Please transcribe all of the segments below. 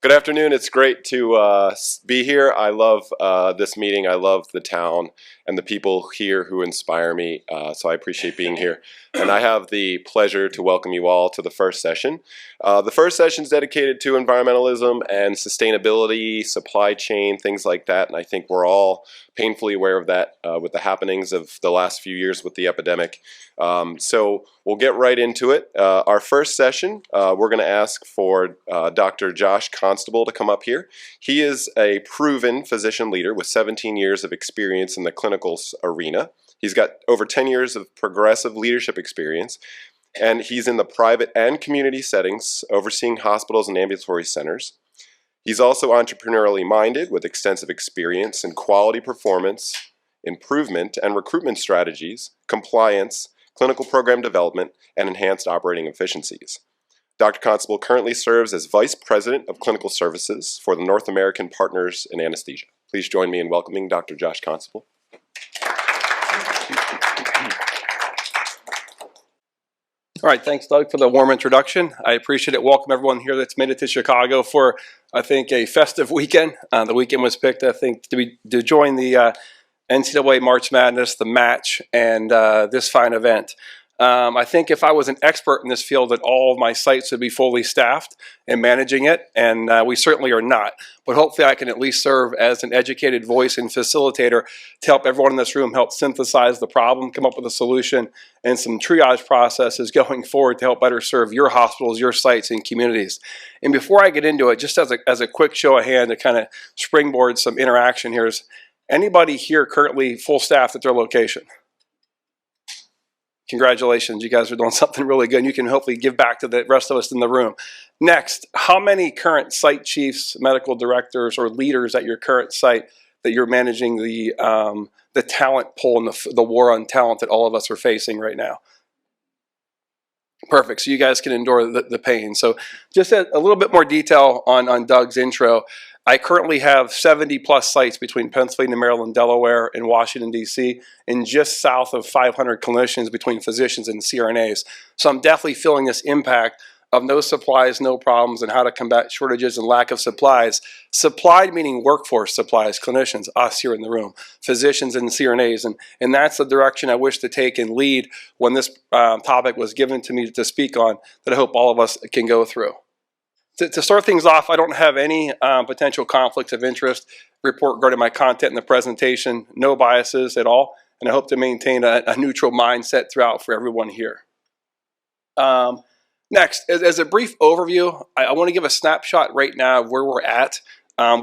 Good afternoon. It's great to be here. I love this meeting. I love the town and the people here who inspire me, so I appreciate being here. And I have the pleasure to welcome you all to the first session. The first session is dedicated to environmentalism and sustainability, supply chain, things like that, and I think we're all painfully aware of that with the happenings of the last few years with the epidemic. So we'll get right into it. Our first session, we're going to ask for Dr. Josh Constable to come up here. He is a proven physician leader with 17 years of experience in the clinical arena. He's got over 10 years of progressive leadership experience, and he's in the private and community settings, overseeing hospitals and ambulatory centers. He's also entrepreneurially minded with extensive experience in quality performance, improvement and recruitment strategies, compliance, clinical program development, and enhanced operating efficiencies. Dr. Constable currently serves as Vice President of Clinical Services for the North American Partners in Anesthesia. Please join me in welcoming Dr. Josh Constable. All right, thanks, Doug, for the warm introduction. I appreciate it. Welcome everyone here that's made it to Chicago for, I think, a festive weekend. The weekend was picked, I think, to join the NCAA March Madness, the match, and this fine event. I think if I was an expert in this field, that all of my sites would be fully staffed and managing it, and we certainly are not. But hopefully I can at least serve as an educated voice and facilitator to help everyone in this room help synthesize the problem, come up with a solution, and some triage processes going forward to help better serve your hospitals, your sites, and communities. And before I get into it, just as a quick show of hand to kind of springboard some interaction here, is anybody here currently full staffed at their location? Congratulations, you guys are doing something really good, and you can hopefully give back to the rest of us in the room. Next, how many current site chiefs, medical directors, or leaders at your current site that you're managing the talent pool and the war on talent that all of us are facing right now? Perfect, so you guys can endure the pain. So just a little bit more detail on Doug's intro. I currently have 70 plus sites between Pennsylvania, Maryland, Delaware, and Washington, D.C., and just south of 500 clinicians between physicians and CRNAs. So I'm definitely feeling this impact of no supplies, no problems, and how to combat shortages and lack of supplies. Supplied meaning workforce supplies, clinicians, us here in the room, physicians and CRNAs, and that's the direction I wish to take and lead when this topic was given to me to speak on, that I hope all of us can go through. To start things off, I don't have any potential conflicts of interest report regarding my content in the presentation, no biases at all, and I hope to maintain a neutral mindset throughout for everyone here. Next, as a brief overview, I want to give a snapshot right now of where we're at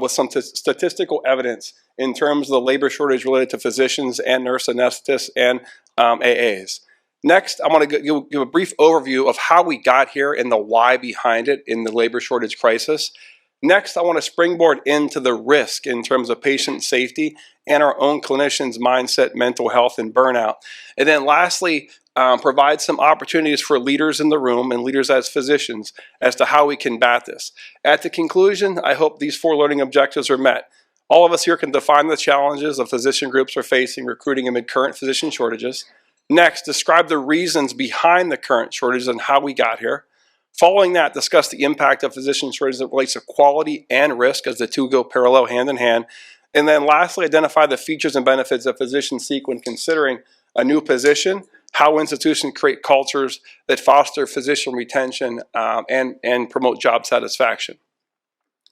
with some statistical evidence in terms of the labor shortage related to physicians and nurse anesthetists and AAs. Next, I want to give a brief overview of how we got here and the why behind it in the labor shortage crisis. Next, I want to springboard into the risk in terms of patient safety and our own clinicians' mindset, mental health, and burnout. And then lastly, provide some opportunities for leaders in the room and leaders as physicians as to how we combat this. At the conclusion, I hope these 4 learning objectives are met. All of us here can define the challenges the physician groups are facing recruiting amid current physician shortages. Next, describe the reasons behind the current shortages and how we got here. Following that, discuss the impact of physician shortages that relates to quality and risk, as the two go parallel hand in hand. And then lastly, identify the features and benefits that physicians seek when considering a new position, how institutions create cultures that foster physician retention and promote job satisfaction.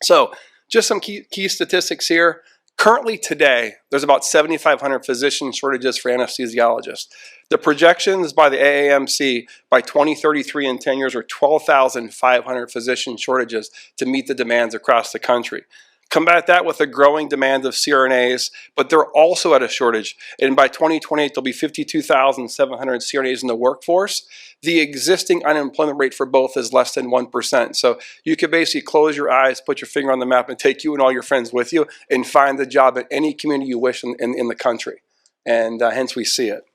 So just some key statistics here. Currently today, there's about 7,500 physician shortages for anesthesiologists. The projections by the AAMC by 2033 in 10 years are 12,500 physician shortages to meet the demands across the country. Combat that with a growing demand of CRNAs, but they're also at a shortage. And by 2028, there'll be 52,700 CRNAs in the workforce. The existing unemployment rate for both is less than 1%. So you could basically close your eyes, put your finger on the map, and take you and all your friends with you and find the job at any community you wish in the country. And hence we see it.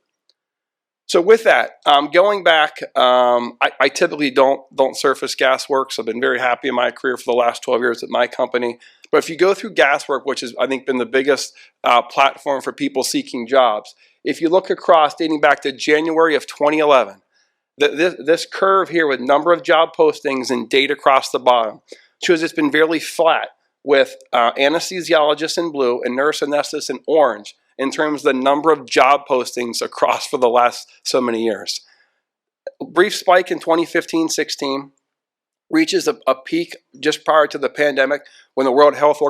So with that, going back, I typically don't surface gas work, so I've been very happy in my career for the last 12 years at my company. But if you go through gas work, which has, I think, been the biggest platform for people seeking jobs, if you look across dating back to January of 2011, this curve here with number of job postings and date across the bottom, shows it's been fairly flat, with anesthesiologists in blue and nurse anesthetists in orange in terms of the number of job postings across for the last so many years. A brief spike in 2015-16, reaches a peak just prior to the pandemic when the World Health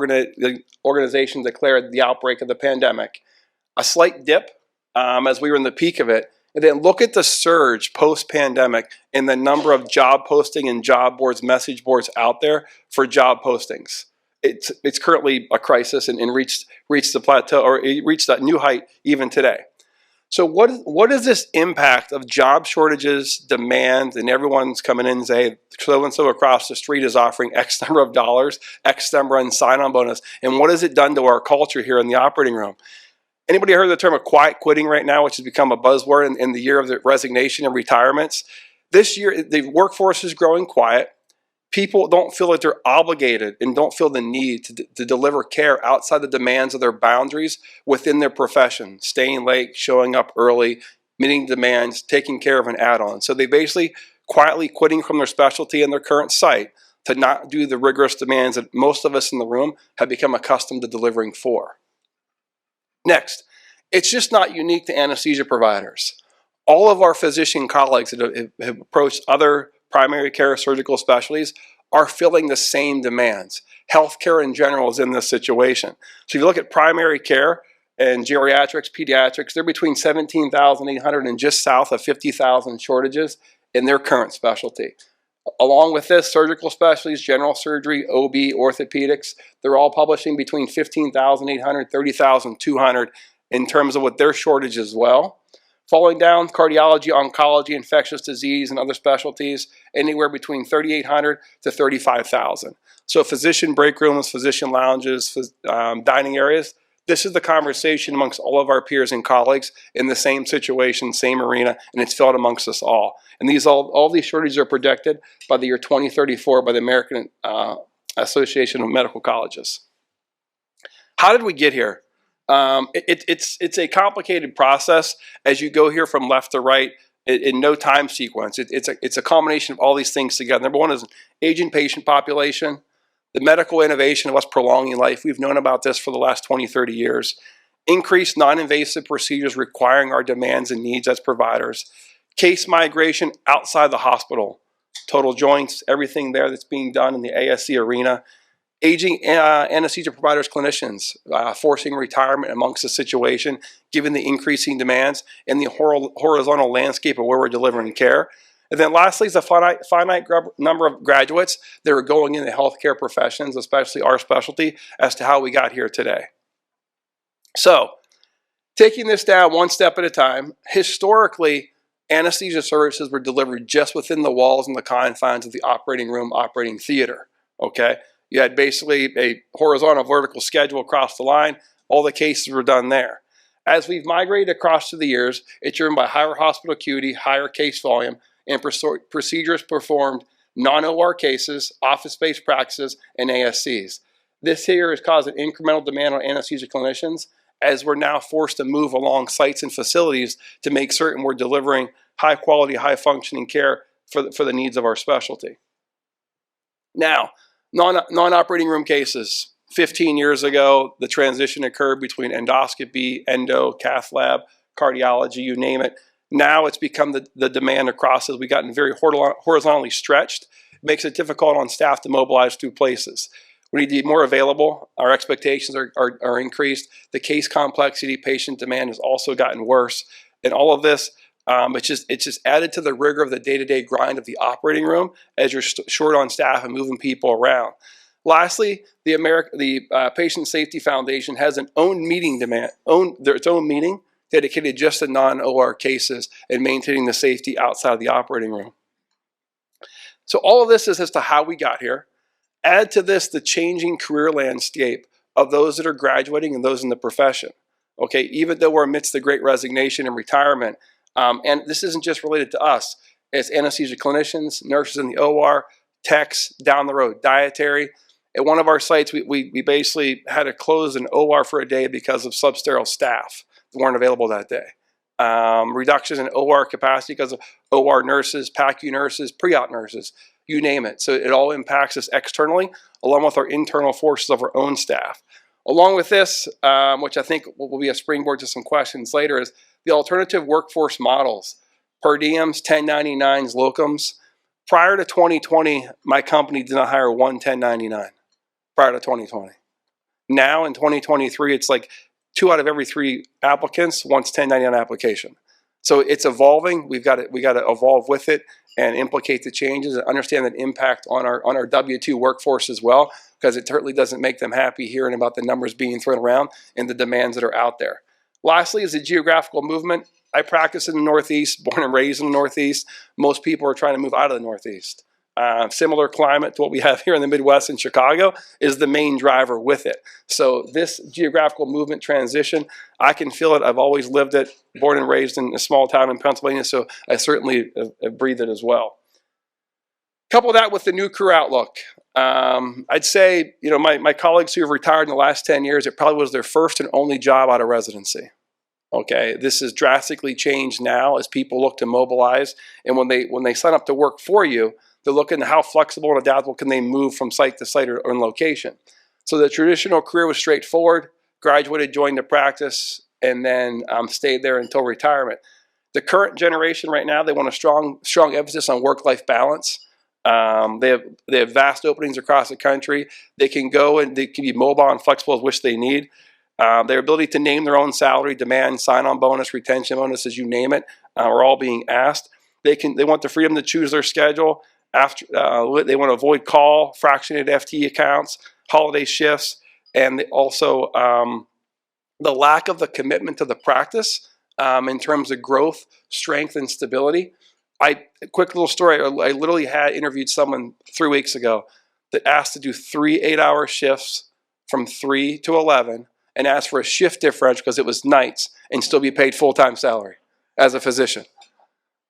Organization declared the outbreak of the pandemic. A slight dip as we were in the peak of it. And then look at the surge post-pandemic in the number of job posting and job boards, message boards out there for job postings. It's currently a crisis and reached the plateau, or it reached that new height even today. So what is this impact of job shortages, demand, and everyone's coming in and say, so-and-so across the street is offering X number of dollars, X number in sign-on bonus, and what has it done to our culture here in the operating room? Anybody heard the term of quiet quitting right now, which has become a buzzword in the year of the resignation and retirements? This year, the workforce is growing quiet. People don't feel that they're obligated and don't feel the need to deliver care outside the demands of their boundaries within their profession, staying late, showing up early, meeting demands, taking care of an add-on. So they basically quietly quitting from their specialty and their current site to not do the rigorous demands that most of us in the room have become accustomed to delivering for. Next, it's just not unique to anesthesia providers. All of our physician colleagues that have approached other primary care surgical specialties are filling the same demands. Healthcare in general is in this situation. So if you look at primary care and geriatrics, pediatrics, they're between 17,800 and just south of 50,000 shortages in their current specialty. Along with this, surgical specialties, general surgery, OB, orthopedics, they're all publishing between 15,800, 30,200 in terms of what their shortage as well. Falling down, cardiology, oncology, infectious disease, and other specialties, anywhere between 3,800 to 35,000. So physician break rooms, physician lounges, dining areas, this is the conversation amongst all of our peers and colleagues in the same situation, same arena, and it's felt amongst us all. And all these shortages are projected by the year 2034 by the American Association of Medical Colleges. How did we get here? It's a complicated process as you go here from left to right in no time sequence. It's a combination of all these things together. Number one is aging patient population, the medical innovation of us prolonging life. We've known about this for the last 20, 30 years. Increased non-invasive procedures requiring our demands and needs as providers. Case migration outside the hospital. Total joints, everything there that's being done in the ASC arena. Aging anesthesia providers, clinicians, forcing retirement amongst the situation, given the increasing demands and the horizontal landscape of where we're delivering care. And then lastly is a finite number of graduates that are going into healthcare professions, especially our specialty, as to how we got here today. So, taking this down one step at a time, historically, anesthesia services were delivered just within the walls and the confines of the operating room, operating theater, okay? You had basically a horizontal vertical schedule across the line. All the cases were done there. As we've migrated across through the years, it's driven by higher hospital acuity, higher case volume, and procedures performed non-OR cases, office-based practices, and ASCs. This here has caused an incremental demand on anesthesia clinicians as we're now forced to move along sites and facilities to make certain we're delivering high-quality, high-functioning care for the needs of our specialty. Now, non-operating room cases. 15 years ago, the transition occurred between endoscopy, endo, cath lab, cardiology, you name it. Now it's become the demand across as we've gotten very horizontally stretched. It makes it difficult on staff to mobilize through places. We need to be more available. Our expectations are increased. The case complexity, patient demand has also gotten worse. And all of this, it's just added to the rigor of the day-to-day grind of the operating room as you're short on staff and moving people around. Lastly, the Patient Safety Foundation has its own meeting dedicated just to non-OR cases and maintaining the safety outside of the operating room. So all of this is as to how we got here. Add to this the changing career landscape of those that are graduating and those in the profession. Okay, even though we're amidst the great resignation and retirement, and this isn't just related to us, it's anesthesia clinicians, nurses in the OR, techs, down the road, dietary. At one of our sites, we basically had to close an OR for a day because of substerile staff that weren't available that day. Reductions in OR capacity because of OR nurses, PACU nurses, pre-op nurses. you name it. So it all impacts us externally, along with our internal forces of our own staff. Along with this, which I think will be a springboard to some questions later, is the alternative workforce models, per diems, 1099s, locums. Prior to 2020, my company did not hire one 1099 prior to 2020. Now in 2023, it's like 2 out of every 3 applicants wants 1099 application. So it's evolving. We got to evolve with it and implicate the changes and understand that impact on our W-2 workforce as well, because it certainly doesn't make them happy hearing about the numbers being thrown around and the demands that are out there. Lastly is the geographical movement. I practice in the Northeast, born and raised in the Northeast. Most people are trying to move out of the Northeast. Similar climate to what we have here in the Midwest and Chicago is the main driver with it. So this geographical movement transition, I can feel it. I've always lived it, born and raised in a small town in Pennsylvania, so I certainly have breathed it as well. Couple that with the new career outlook. I'd say, my colleagues who have retired in the last 10 years, it probably was their first and only job out of residency. Okay, this has drastically changed now as people look to mobilize, and when they sign up to work for you, they're looking at how flexible and adaptable can they move from site to site or in location. So the traditional career was straightforward, graduated, joined the practice, and then stayed there until retirement. The current generation right now, they want a strong emphasis on work-life balance. They have vast openings across the country. They can go and they can be mobile and flexible as which they need. Their ability to name their own salary, demand, sign-on bonus, retention bonuses, you name it, are all being asked. They want the freedom to choose their schedule. They want to avoid call, fractionated FTE accounts, holiday shifts, and also the lack of the commitment to the practice in terms of growth, strength, and stability. Quick little story, I literally had interviewed someone 3 weeks ago that asked to do 3 8-hour shifts from 3 to 11 and asked for a shift differential because it was nights and still be paid full-time salary as a physician.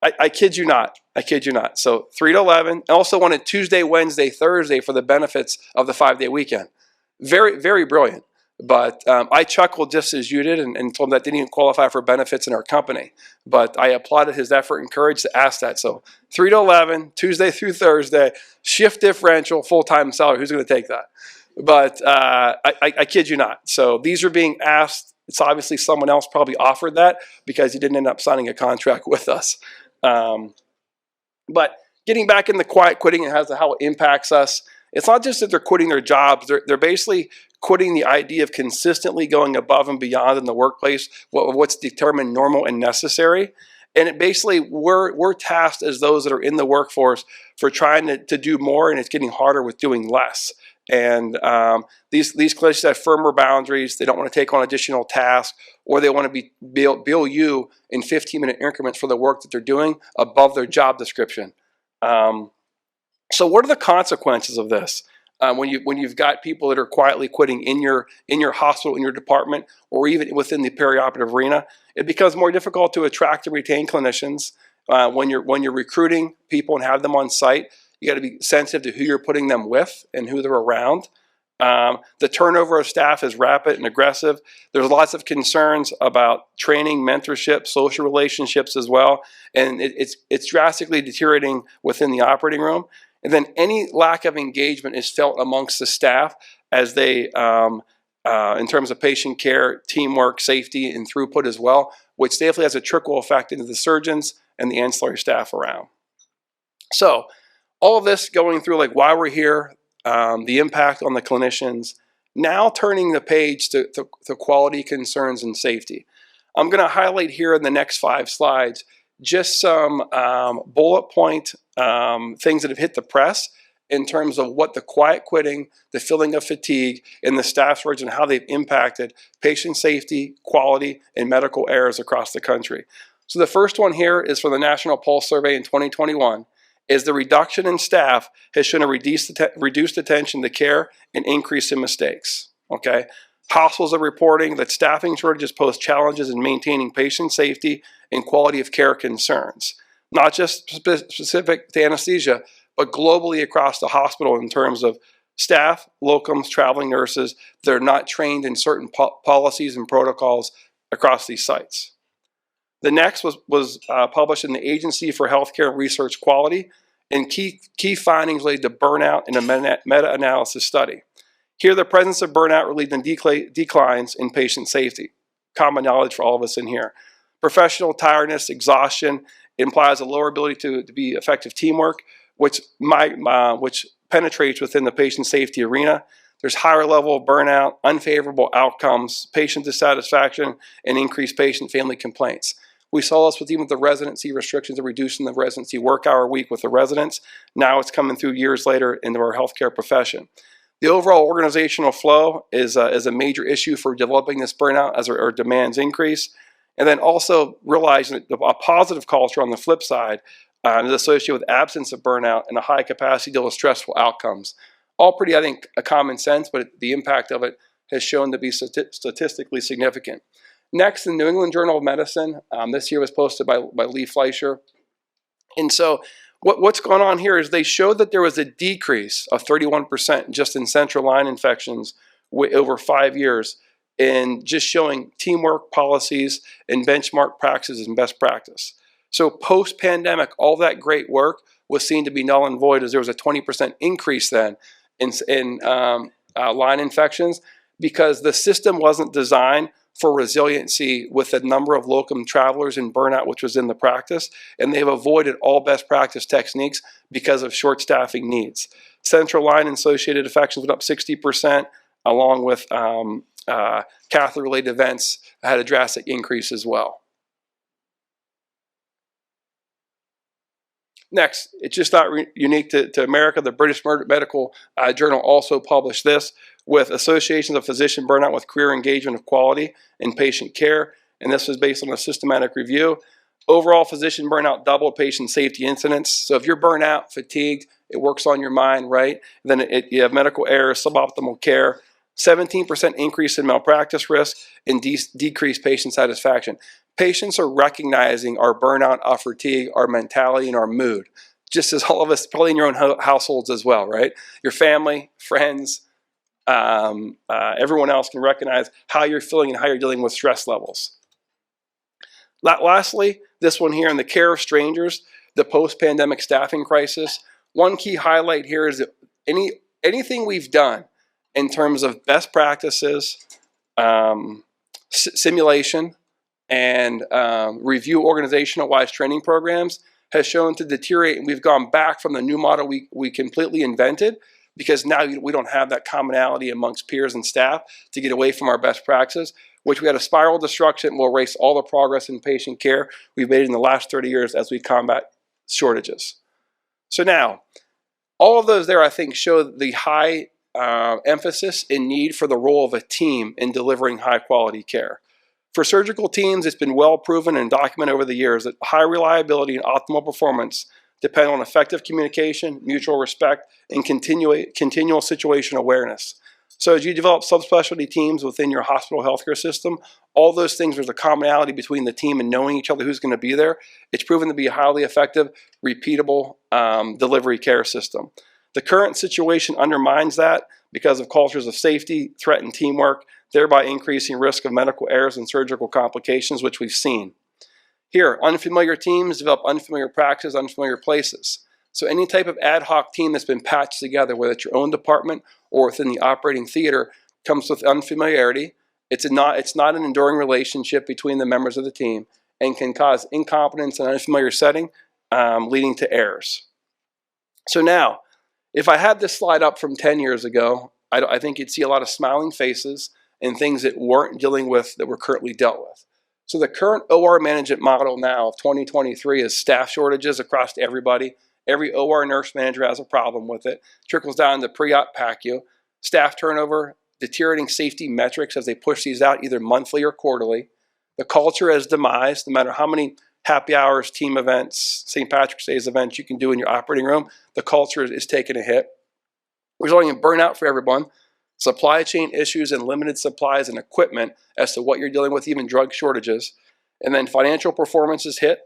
I kid you not. I kid you not. So 3 to 11. I also wanted Tuesday, Wednesday, Thursday for the benefits of the 5-day weekend. Very, very brilliant. But I chuckled just as you did and told him that didn't even qualify for benefits in our company. But I applauded his effort and courage to ask that. So 3 to 11, Tuesday through Thursday, shift differential, full-time salary. Who's going to take that? But I kid you not. So these are being asked. It's obviously someone else probably offered that because he didn't end up signing a contract with us. But getting back into quiet quitting and how it impacts us, it's not just that they're quitting their jobs. They're basically quitting the idea of consistently going above and beyond in the workplace, what's determined normal and necessary. And it basically, we're tasked as those that are in the workforce for trying to do more, and it's getting harder with doing less. And these clinicians have firmer boundaries. They don't want to take on additional tasks, or they want to bill you in 15-minute increments for the work that they're doing above their job description. So what are the consequences of this? When you've got people that are quietly quitting in your hospital, in your department, or even within the perioperative arena, it becomes more difficult to attract and retain clinicians. When you're recruiting people and have them on site, you got to be sensitive to who you're putting them with and who they're around. The turnover of staff is rapid and aggressive. There's lots of concerns about training, mentorship, social relationships as well, and it's drastically deteriorating within the operating room. And then any lack of engagement is felt amongst the staff as they, in terms of patient care, teamwork, safety, and throughput as well, which definitely has a trickle effect into the surgeons and the ancillary staff around. So all of this going through like why we're here, the impact on the clinicians, now turning the page to quality concerns and safety. I'm going to highlight here in the next 5 slides just some bullet point things that have hit the press in terms of what the quiet quitting, the feeling of fatigue, and the staff shortage and how they've impacted patient safety, quality, and medical errors across the country. So the first one here is from the National Pulse Survey in 2021, is the reduction in staff has shown a reduced attention to care and increase in mistakes. Okay, hospitals are reporting that staffing shortages pose challenges in maintaining patient safety and quality of care concerns, not just specific to anesthesia, but globally across the hospital in terms of staff, locums, traveling nurses that are not trained in certain policies and protocols across these sites. The next was published in the Agency for Healthcare Research Quality, and key findings related to burnout in a meta-analysis study. Here, the presence of burnout related to declines in patient safety. Common knowledge for all of us in here. Professional tiredness, exhaustion implies a lower ability to be effective teamwork, which penetrates within the patient safety arena. There's higher level of burnout, unfavorable outcomes, patient dissatisfaction, and increased patient family complaints. We saw this with even the residency restrictions of reducing the residency work hour week with the residents. Now it's coming through years later into our healthcare profession. The overall organizational flow is a major issue for developing this burnout as our demands increase. And then also realizing that a positive culture on the flip side is associated with absence of burnout and a high capacity to deal with stressful outcomes. All pretty, I think, a common sense, but the impact of it has shown to be statistically significant. Next, the New England Journal of Medicine, this year was posted by Lee Fleischer. And so what's going on here is they showed that there was a decrease of 31% just in central line infections over 5 years, in just showing teamwork policies and benchmark practices and best practice. So post-pandemic, all that great work was seen to be null and void, as there was a 20% increase then in line infections, because the system wasn't designed for resiliency with the number of locum travelers and burnout which was in the practice, and they've avoided all best practice techniques because of short staffing needs. Central line associated infections went up 60%, along with catheter-related events had a drastic increase as well. Next, it's just not unique to America. The British Medical Journal also published this with associations of physician burnout with career engagement of quality in patient care, and this was based on a systematic review. Overall, physician burnout doubled patient safety incidents. So if you're burnt out, fatigued, it works on your mind, right? Then you have medical errors, suboptimal care, 17% increase in malpractice risk, and decreased patient satisfaction. Patients are recognizing our burnout, our fatigue, our mentality, and our mood, just as all of us, probably in your own households as well, right? Your family, friends, everyone else can recognize how you're feeling and how you're dealing with stress levels. Lastly, this one here in the care of strangers, the post-pandemic staffing crisis. One key highlight here is that anything we've done in terms of best practices, simulation, and review organizational-wise training programs has shown to deteriorate, and we've gone back from the new model we completely invented, because now we don't have that commonality amongst peers and staff to get away from our best practices, which we had a spiral destruction will erase all the progress in patient care we've made in the last 30 years as we combat shortages. So now, all of those there, I think, show the high emphasis and need for the role of a team in delivering high-quality care. For surgical teams, it's been well proven and documented over the years that high reliability and optimal performance depend on effective communication, mutual respect, and continual situational awareness. So as you develop subspecialty teams within your hospital healthcare system, all those things, there's a commonality between the team and knowing each other who's going to be there. It's proven to be a highly effective, repeatable delivery care system. The current situation undermines that because of cultures of safety, threat, and teamwork, thereby increasing risk of medical errors and surgical complications, which we've seen. Here, unfamiliar teams develop unfamiliar practices, unfamiliar places. So any type of ad hoc team that's been patched together, whether it's your own department or within the operating theater, comes with unfamiliarity. It's not an enduring relationship between the members of the team and can cause incompetence in an unfamiliar setting, leading to errors. So now, if I had this slide up from 10 years ago, I think you'd see a lot of smiling faces and things that weren't dealing with that were currently dealt with. So the current OR management model now of 2023 is staff shortages across to everybody. Every OR nurse manager has a problem with it. Trickles down to pre-op PACU. Staff turnover, deteriorating safety metrics as they push these out either monthly or quarterly. The culture has demised, no matter how many happy hours, team events, St. Patrick's Day's events you can do in your operating room, the culture is taking a hit, resulting in burnout for everyone. Supply chain issues and limited supplies and equipment as to what you're dealing with, even drug shortages. And then financial performance is hit.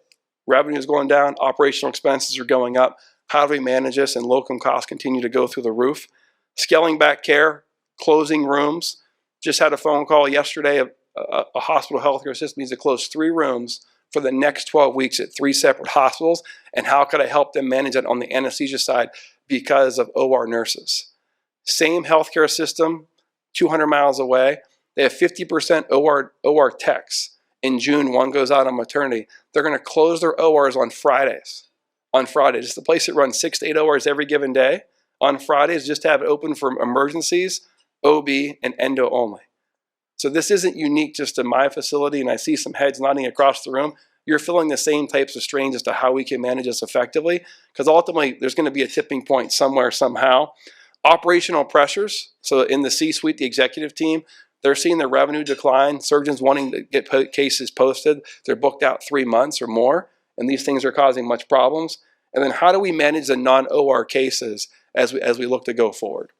Revenue is going down. Operational expenses are going up. How do we manage this? And locum costs continue to go through the roof. Scaling back care, closing rooms. Just had a phone call yesterday. A hospital healthcare system needs to close 3 rooms for the next 12 weeks at 3 separate hospitals, and how could I help them manage it on the anesthesia side because of OR nurses. Same healthcare system, 200 miles away. They have 50% OR techs. In June, one goes out on maternity. They're going to close their ORs on Fridays. On Fridays, it's the place that runs 6 to 8 ORs every given day. On Fridays, just to have it open for emergencies, OB, and endo only. So this isn't unique just to my facility, and I see some heads nodding across the room. You're feeling the same types of strains as to how we can manage this effectively, because ultimately there's going to be a tipping point somewhere, somehow. Operational pressures, so in the C-suite, the executive team, they're seeing their revenue decline, surgeons wanting to get cases posted, they're booked out 3 months or more, and these things are causing much problems. And then how do we manage the non-OR cases as we look to go forward?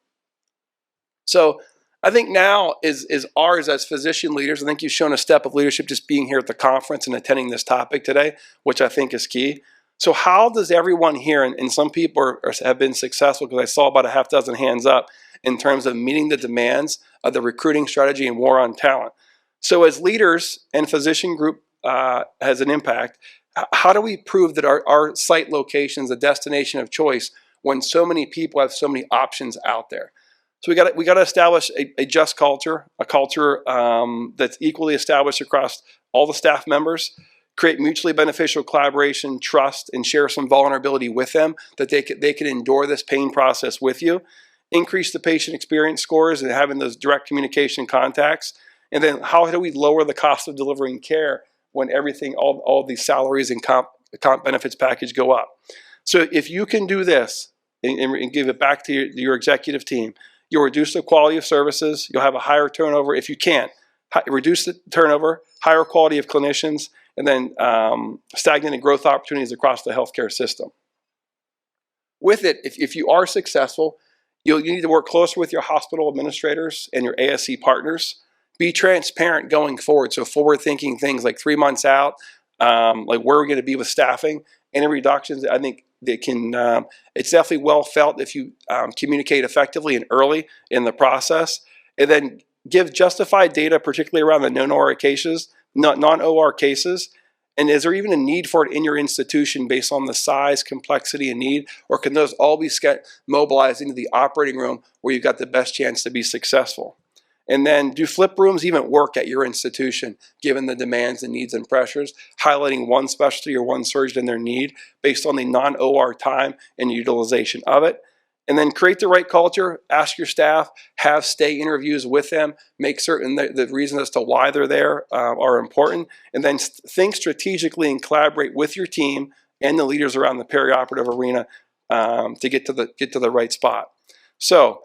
So I think now is ours as physician leaders. I think you've shown a step of leadership just being here at the conference and attending this topic today, which I think is key. So how does everyone here, and some people have been successful, because I saw about a half dozen hands up, in terms of meeting the demands of the recruiting strategy and war on talent. So as leaders and physician group has an impact, how do we prove that our site location is a destination of choice when so many people have so many options out there? So we got to establish a just culture, a culture that's equally established across all the staff members, create mutually beneficial collaboration, trust, and share some vulnerability with them, that they can endure this pain process with you. Increase the patient experience scores and having those direct communication contacts. And then how do we lower the cost of delivering care when everything, all these salaries and comp benefits package go up? So if you can do this and give it back to your executive team, you'll reduce the quality of services, you'll have a higher turnover. If you can't, reduce the turnover, higher quality of clinicians, and then stagnant growth opportunities across the healthcare system. With it, if you are successful, you need to work closer with your hospital administrators and your ASC partners. Be transparent going forward. So forward-thinking things like 3 months out, like where we're going to be with staffing, any reductions. I think they can. It's definitely well felt if you communicate effectively and early in the process, and then give justified data, particularly around the non-OR cases, non-OR cases. And is there even a need for it in your institution based on the size, complexity, and need? Or can those all be mobilized into the operating room where you've got the best chance to be successful? And then do flip rooms even work at your institution, given the demands and needs and pressures, highlighting one specialty or one surgeon and their need based on the non-OR time and utilization of it? And then create the right culture, ask your staff, have stay interviews with them, make certain that the reasons as to why they're there are important, and then think strategically and collaborate with your team and the leaders around the perioperative arena to get to the right spot. So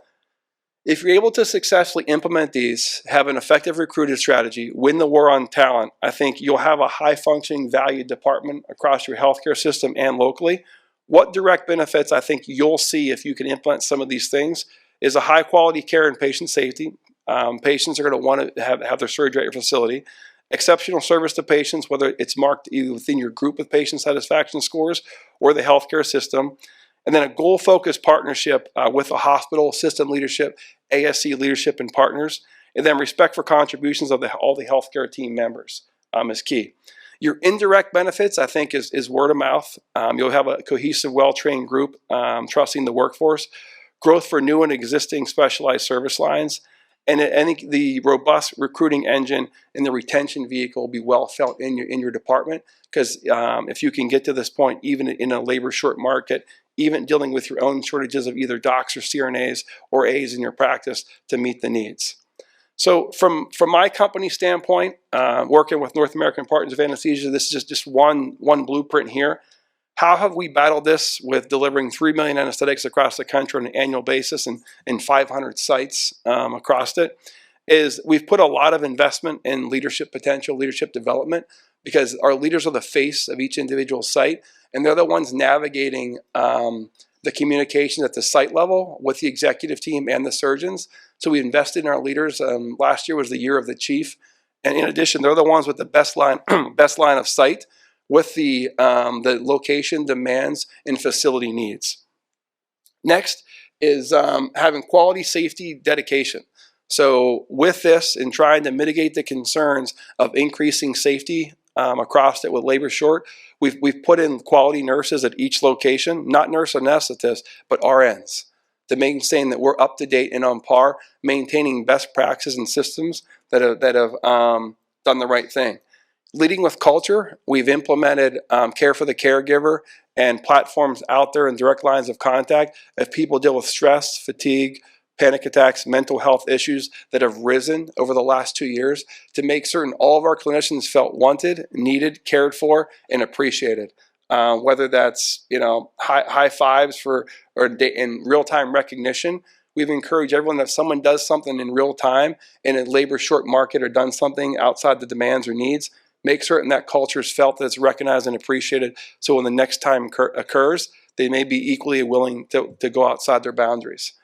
if you're able to successfully implement these, have an effective recruiting strategy, win the war on talent, I think you'll have a high-functioning, valued department across your healthcare system and locally. What direct benefits I think you'll see if you can implement some of these things is a high quality care and patient safety. Patients are going to want to have their surgery at your facility. Exceptional service to patients, whether it's marked either within your group with patient satisfaction scores or the healthcare system. And then a goal-focused partnership with the hospital, system leadership, ASC leadership, and partners. And then respect for contributions of all the healthcare team members is key. Your indirect benefits, I think, is word of mouth. You'll have a cohesive, well-trained group trusting the workforce, growth for new and existing specialized service lines, and I think the robust recruiting engine and the retention vehicle will be well felt in your department, because if you can get to this point, even in a labor short market, even dealing with your own shortages of either docs or CRNAs or A's in your practice to meet the needs. So from my company standpoint, working with North American Partners of Anesthesia, this is just one blueprint here. How have we battled this with delivering 3 million anesthetics across the country on an annual basis and 500 sites across it? Is we've put a lot of investment in leadership potential, leadership development, because our leaders are the face of each individual site, and they're the ones navigating the communication at the site level with the executive team and the surgeons. So we invested in our leaders. Last year was the year of the chief. And in addition, they're the ones with the best line of sight with the location demands and facility needs. Next is having quality safety dedication. So with this and trying to mitigate the concerns of increasing safety across it with labor short. We've put in quality nurses at each location, not nurse anesthetists, but RNs, to maintain that we're up to date and on par, maintaining best practices and systems that have done the right thing. Leading with culture, we've implemented care for the caregiver and platforms out there and direct lines of contact if people deal with stress, fatigue, panic attacks, mental health issues that have risen over the last 2 years, to make certain all of our clinicians felt wanted, needed, cared for, and appreciated. Whether that's high fives or in real-time recognition. We've encouraged everyone that if someone does something in real time in a labor short market or done something outside the demands or needs, make certain that culture is felt, that it's recognized and appreciated, so when the next time occurs, they may be equally willing to go outside their boundaries.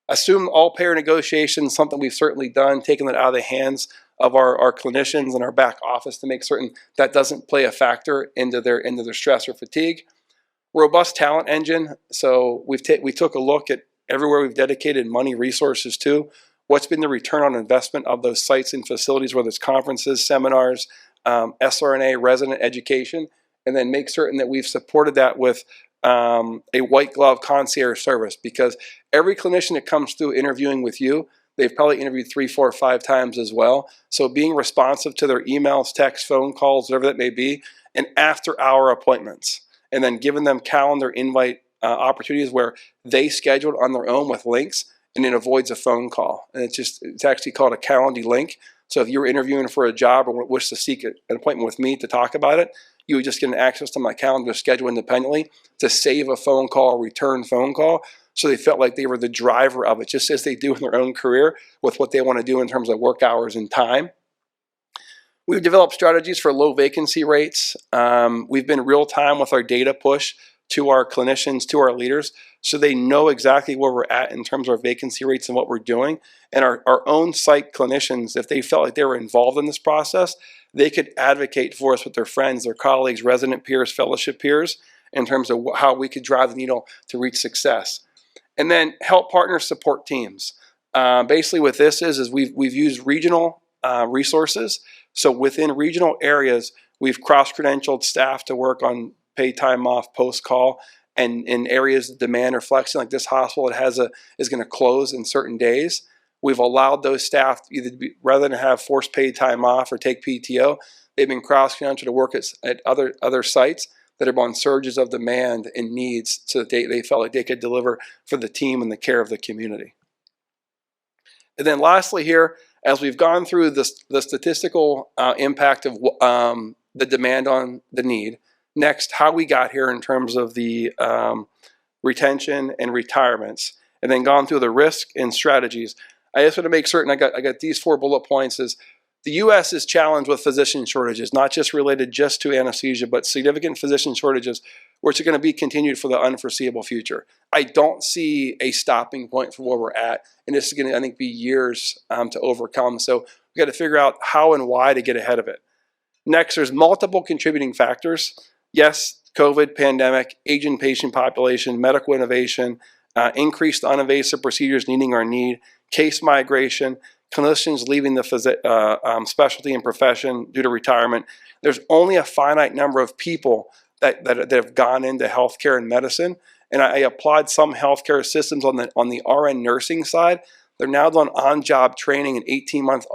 Assume all payer negotiations, something we've certainly done, taking it out of the hands of our clinicians and our back office to make certain that doesn't play a factor into their stress or fatigue. Robust talent engine. So we took a look at everywhere we've dedicated money, resources to. What's been the return on investment of those sites and facilities, whether it's conferences, seminars, SRNA, resident education, and then make certain that we've supported that with a white glove concierge service, because every clinician that comes through interviewing with you, they've probably interviewed 3, 4, 5 times as well. So being responsive to their emails, texts, phone calls, whatever that may be, and after-hour appointments, and then giving them calendar invite opportunities where they scheduled on their own with links, and it avoids a phone call. And it's actually called a Calendly link. So if you were interviewing for a job or wish to seek an appointment with me to talk about it, you would just get an access to my calendar to schedule independently to save a phone call or return phone call. So they felt like they were the driver of it, just as they do in their own career with what they want to do in terms of work hours and time. We've developed strategies for low vacancy rates. We've been real time with our data push to our clinicians, to our leaders, so they know exactly where we're at in terms of our vacancy rates and what we're doing. And our own site clinicians, if they felt like they were involved in this process, they could advocate for us with their friends, their colleagues, resident peers, fellowship peers, in terms of how we could drive the needle to reach success. And then help partner support teams. Basically what this is we've used regional resources. So within regional areas, we've cross-credentialed staff to work on paid time off post-call, and in areas that demand or flexing, like this hospital is going to close in certain days. We've allowed those staff rather than have forced paid time off or take PTO, they've been cross-credentialed to work at other sites that are on surges of demand and needs, so that they felt like they could deliver for the team and the care of the community. And then lastly here, as we've gone through the statistical impact of the demand on the need, next, how we got here in terms of the retention and retirements, and then gone through the risk and strategies. I just want to make certain I got these 4 bullet points. Is the U.S. is challenged with physician shortages, not just related just to anesthesia, but significant physician shortages, which are going to be continued for the unforeseeable future. I don't see a stopping point for where we're at, and this is going to, I think, be years to overcome. So we got to figure out how and why to get ahead of it. Next, there's multiple contributing factors. Yes, COVID, pandemic, aging patient population, medical innovation, increased non-invasive procedures needing our need, case migration, clinicians leaving the specialty and profession due to retirement. There's only a finite number of people that have gone into healthcare and medicine, and I applaud some healthcare systems on the RN nursing side. They're now doing on-job training and 18-month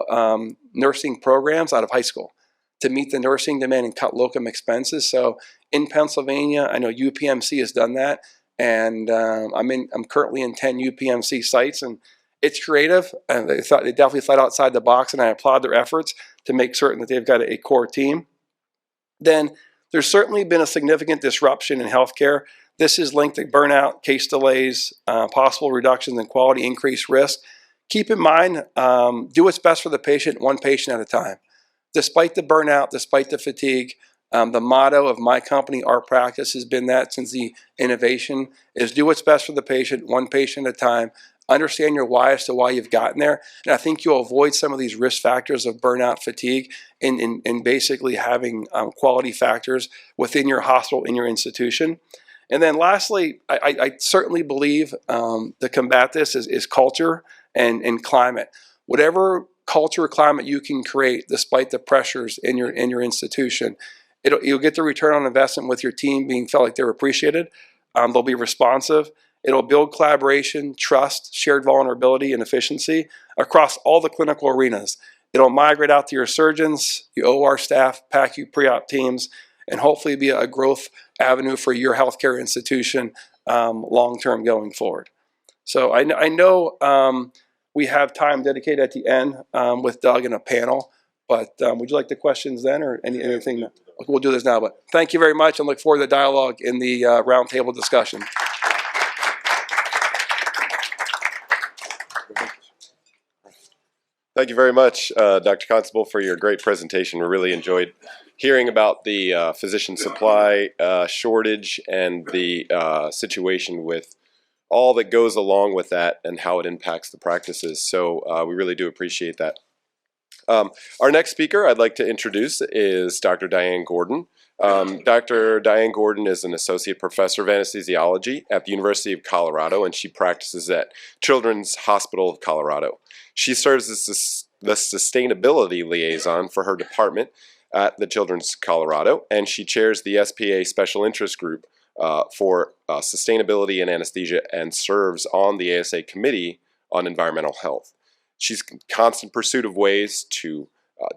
nursing programs out of high school to meet the nursing demand and cut locum expenses. So in Pennsylvania, I know UPMC has done that, and I'm currently in 10 UPMC sites, and it's creative, and they definitely thought outside the box, and I applaud their efforts to make certain that they've got a core team. Then there's certainly been a significant disruption in healthcare. This is linked to burnout, case delays, possible reductions in quality, increased risk. Keep in mind, do what's best for the patient, one patient at a time. Despite the burnout, despite the fatigue, the motto of my company, our practice, has been that since the innovation is do what's best for the patient, one patient at a time. Understand your why as to why you've gotten there. And I think you'll avoid some of these risk factors of burnout, fatigue, and basically having quality factors within your hospital, in your institution. And then lastly, I certainly believe to combat this is culture and climate. Whatever culture climate you can create despite the pressures in your institution. You'll get the return on investment with your team being felt like they're appreciated. They'll be responsive. It'll build collaboration, trust, shared vulnerability, and efficiency across all the clinical arenas. It'll migrate out to your surgeons, your OR staff, PACU pre-op teams, and hopefully be a growth avenue for your healthcare institution long-term going forward. So I know we have time dedicated at the end with Doug and a panel, but would you like the questions then or anything? We'll do this now, but thank you very much and look forward to the dialogue in the roundtable discussion. Thank you very much, Dr. Constable, for your great presentation. We really enjoyed hearing about the physician supply shortage and the situation with all that goes along with that and how it impacts the practices. So we really do appreciate that. Our next speaker I'd like to introduce is Dr. Diane Gordon. Dr. Diane Gordon is an associate professor of anesthesiology at the University of Colorado, and she practices at Children's Hospital of Colorado. She serves as the sustainability liaison for her department at the Children's Colorado, and she chairs the SPA Special Interest Group for Sustainability and Anesthesia and serves on the ASA Committee on Environmental Health. She's in constant pursuit of ways to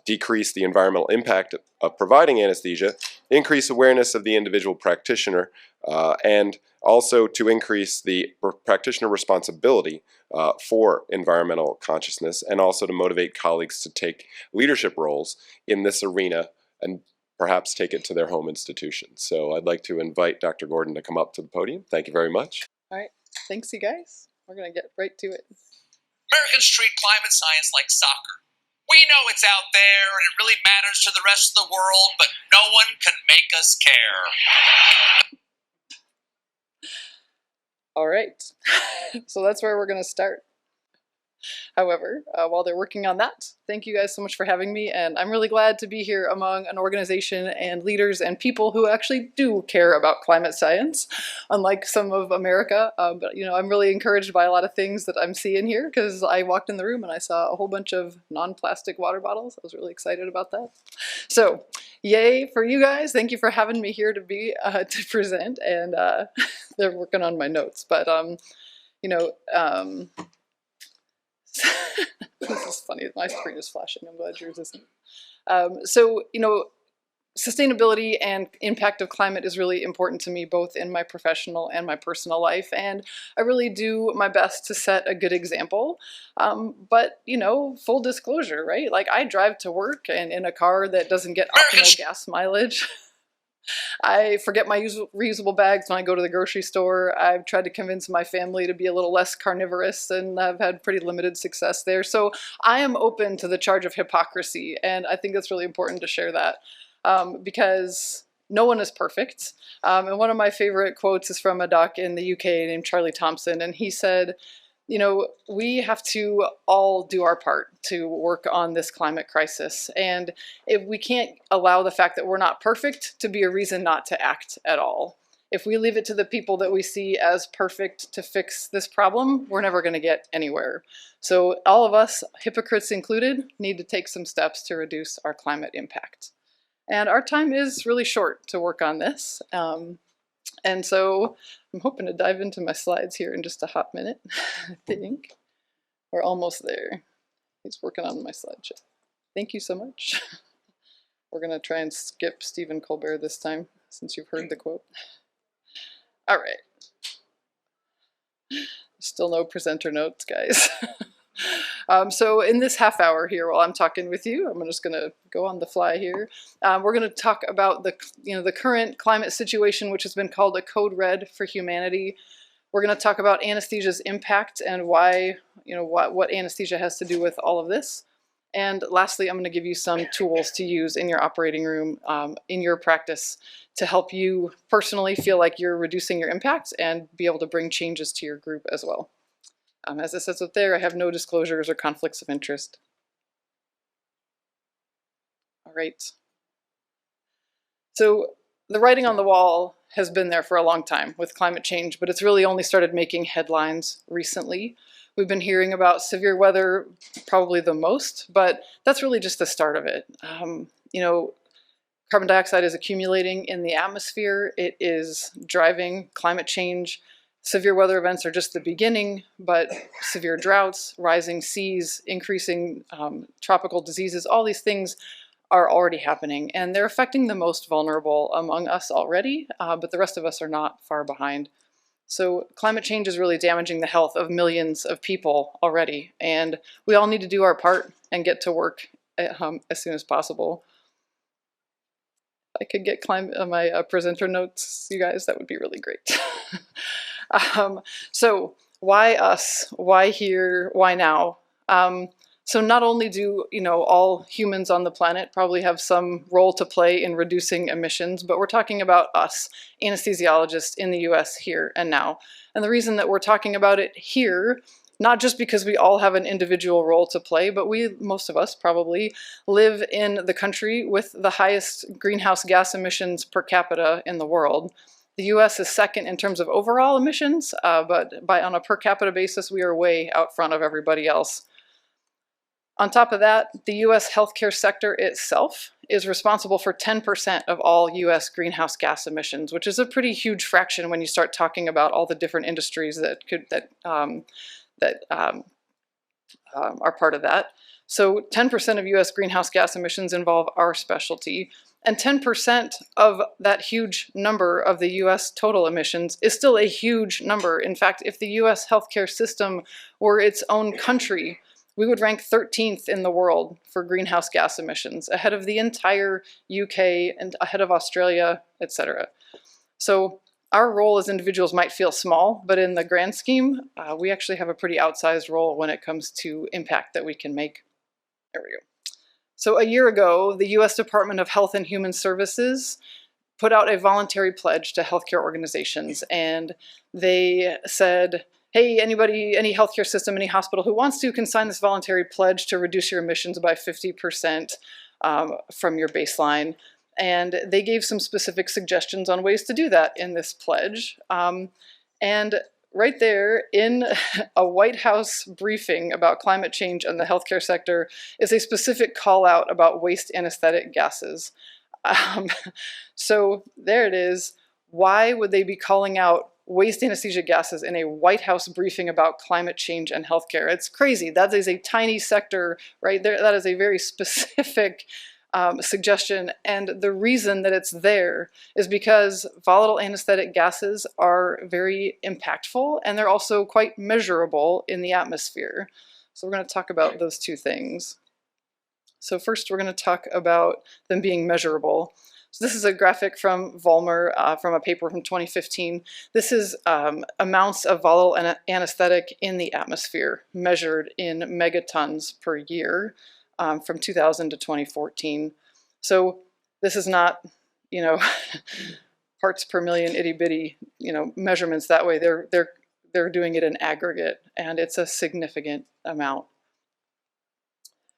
decrease the environmental impact of providing anesthesia, increase awareness of the individual practitioner, and also to increase the practitioner responsibility for environmental consciousness, and also to motivate colleagues to take leadership roles in this arena and perhaps take it to their home institutions. So I'd like to invite Dr. Gordon to come up to the podium. Thank you very much. All right, thanks you guys. We're gonna get right to it. Americans treat climate science like soccer. We know it's out there and it really matters to the rest of the world, but no one can make us care. All right, so that's where we're gonna start. However, while they're working on that, thank you guys so much for having me, and I'm really glad to be here among an organization and leaders and people who actually do care about climate science, unlike some of America. But you know, I'm really encouraged by a lot of things that I'm seeing here because I walked in the room and I saw a whole bunch of non-plastic water bottles. I was really excited about that. So, yay for you guys! Thank you for having me here to present, and they're working on my notes, but you know. This is funny. My screen is flashing. I'm glad yours isn't. So, you know, sustainability and impact of climate is really important to me, both in my professional and my personal life. And I really do my best to set a good example. But, you know, full disclosure, right? Like I drive to work and in a car that doesn't get optimal gas mileage. I forget my reusable bags when I go to the grocery store. I've tried to convince my family to be a little less carnivorous, and I've had pretty limited success there. So I am open to the charge of hypocrisy, and I think that's really important to share that because no one is perfect. And one of my favorite quotes is from a doc in the UK named Charlie Thompson, and he said, you know, we have to all do our part to work on this climate crisis. And if we can't allow the fact that we're not perfect to be a reason not to act at all. If we leave it to the people that we see as perfect to fix this problem, we're never going to get anywhere. So all of us, hypocrites included, need to take some steps to reduce our climate impact. And our time is really short to work on this. And so I'm hoping to dive into my slides here in just a hot minute, I think. We're almost there. He's working on my slideshow. Thank you so much. We're going to try and skip Stephen Colbert this time, since you've heard the quote. All right. Still no presenter notes, guys. So in this half hour here, while I'm talking with you, I'm just going to go on the fly here. We're going to talk about the current climate situation, which has been called a code red for humanity. We're going to talk about anesthesia's impact and why, what anesthesia has to do with all of this. And lastly, I'm going to give you some tools to use in your operating room, in your practice, to help you personally feel like you're reducing your impact and be able to bring changes to your group as well. As it says up there, I have no disclosures or conflicts of interest. All right. So the writing on the wall has been there for a long time with climate change, but it's really only started making headlines recently. We've been hearing about severe weather probably the most, but that's really just the start of it. You know, carbon dioxide is accumulating in the atmosphere. It is driving climate change. Severe weather events are just the beginning, but severe droughts, rising seas, increasing tropical diseases, all these things are already happening, and they're affecting the most vulnerable among us already, but the rest of us are not far behind. So climate change is really damaging the health of millions of people already, and we all need to do our part and get to work as soon as possible. If I could get my presenter notes, you guys, that would be really great. So why us? Why here? Why now? So not only do, you know, all humans on the planet probably have some role to play in reducing emissions, but we're talking about us, anesthesiologists in the US here and now. And the reason that we're talking about it here, not just because we all have an individual role to play, but most of us probably, live in the country with the highest greenhouse gas emissions per capita in the world. The US is second in terms of overall emissions, but on a per capita basis, we are way out front of everybody else. On top of that, the US healthcare sector itself is responsible for 10% of all US greenhouse gas emissions, which is a pretty huge fraction when you start talking about all the different industries that are part of that. So 10% of US greenhouse gas emissions involve our specialty, and 10% of that huge number of the US total emissions is still a huge number. In fact, if the US healthcare system were its own country, we would rank 13th in the world for greenhouse gas emissions, ahead of the entire UK and ahead of Australia, etc. So our role as individuals might feel small, but in the grand scheme, we actually have a pretty outsized role when it comes to impact that we can make. There we go. So a year ago, the US Department of Health and Human Services put out a voluntary pledge to healthcare organizations, and they said, hey, anybody, any healthcare system, any hospital who wants to can sign this voluntary pledge to reduce your emissions by 50% from your baseline. And they gave some specific suggestions on ways to do that in this pledge. And right there in a White House briefing about climate change and the healthcare sector is a specific call out about waste anesthetic gases. So there it is. Why would they be calling out waste anesthesia gases in a White House briefing about climate change and healthcare? It's crazy. That is a tiny sector right there. That is a very specific suggestion. And the reason that it's there is because volatile anesthetic gases are very impactful, and they're also quite measurable in the atmosphere. So we're going to talk about those two things. So first, we're going to talk about them being measurable. So this is a graphic from Vollmer from a paper from 2015. This is amounts of volatile anesthetic in the atmosphere measured in megatons per year from 2000 to 2014. So this is not, you know, parts per million itty bitty, you know, measurements that way. They're doing it in aggregate, and it's a significant amount.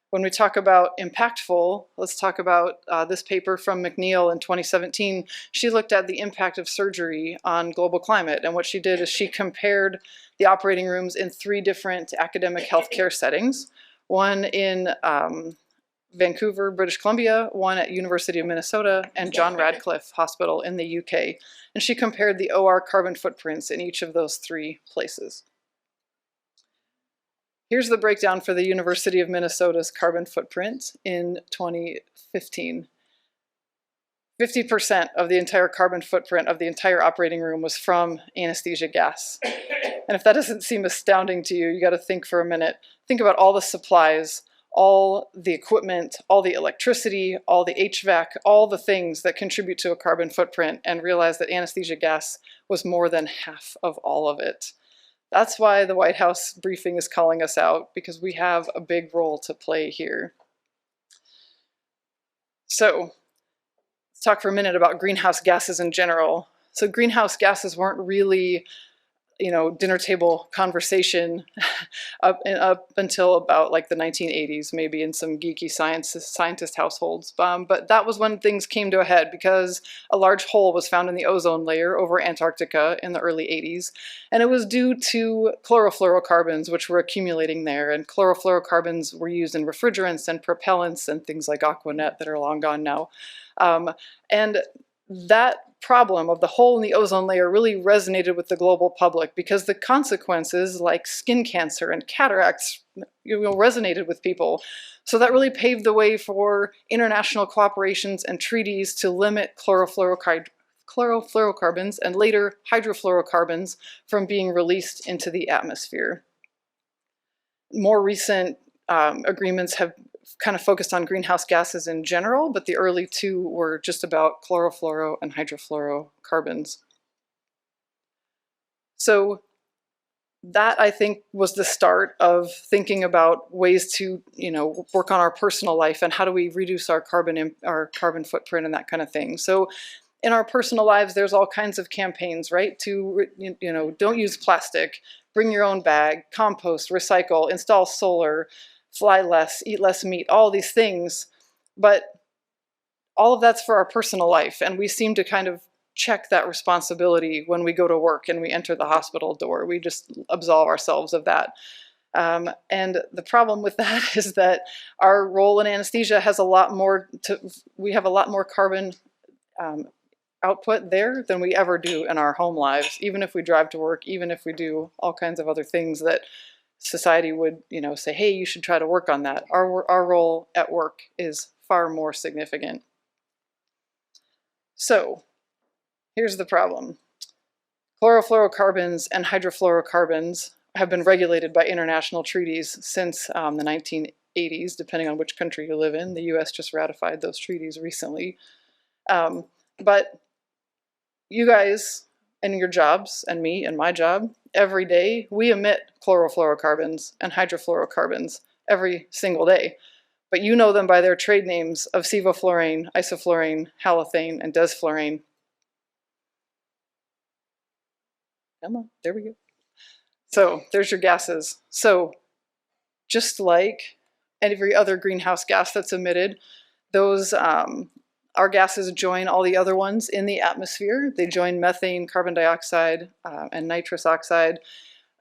When we talk about impactful, let's talk about this paper from McNeil in 2017. She looked at the impact of surgery on global climate, and what she did is she compared the operating rooms in 3 different academic healthcare settings, one in Vancouver, British Columbia, one at University of Minnesota, and John Radcliffe Hospital in the UK. And she compared the OR carbon footprints in each of those 3 places. Here's the breakdown for the University of Minnesota's carbon footprint in 2015. 50% of the entire carbon footprint of the entire operating room was from anesthesia gas. And if that doesn't seem astounding to you, you got to think for a minute. Think about all the supplies, all the equipment, all the electricity, all the HVAC, all the things that contribute to a carbon footprint, and realize that anesthesia gas was more than half of all of it. That's why the White House briefing is calling us out, because we have a big role to play here. So let's talk for a minute about greenhouse gases in general. So greenhouse gases weren't really dinner table conversation up until about like the 1980s, maybe in some geeky scientist households. But that was when things came to a head, because a large hole was found in the ozone layer over Antarctica in the early 80s. And it was due to chlorofluorocarbons, which were accumulating there. And chlorofluorocarbons were used in refrigerants and propellants and things like Aquanet that are long gone now. And that problem of the hole in the ozone layer really resonated with the global public, because the consequences like skin cancer and cataracts resonated with people. So that really paved the way for international cooperations and treaties to limit chlorofluorocarbons and later hydrofluorocarbons from being released into the atmosphere. More recent agreements have kind of focused on greenhouse gases in general, but the early two were just about chlorofluoro and hydrofluorocarbons. So that, I think, was the start of thinking about ways to, work on our personal life and how do we reduce our carbon footprint and that kind of thing. So in our personal lives, there's all kinds of campaigns, right? To, don't use plastic, bring your own bag, compost, recycle, install solar, fly less, eat less meat, all these things. But all of that's for our personal life. And we seem to kind of check that responsibility when we go to work and we enter the hospital door. We just absolve ourselves of that. And the problem with that is that our role in anesthesia has we have a lot more carbon output there than we ever do in our home lives, even if we drive to work, even if we do all kinds of other things that society would, say, hey, you should try to work on that. Our role at work is far more significant. So here's the problem. Chlorofluorocarbons and hydrofluorocarbons have been regulated by international treaties since the 1980s, depending on which country you live in. The US just ratified those treaties recently. But you guys and your jobs, and me and my job, every day we emit chlorofluorocarbons and hydrofluorocarbons every single day. But you know them by their trade names of sevoflurane, isoflurane, halothane, and desflurane. Come on, there we go. So there's your gases. So just like every other greenhouse gas that's emitted, those our gases join all the other ones in the atmosphere. They join methane, carbon dioxide, and nitrous oxide.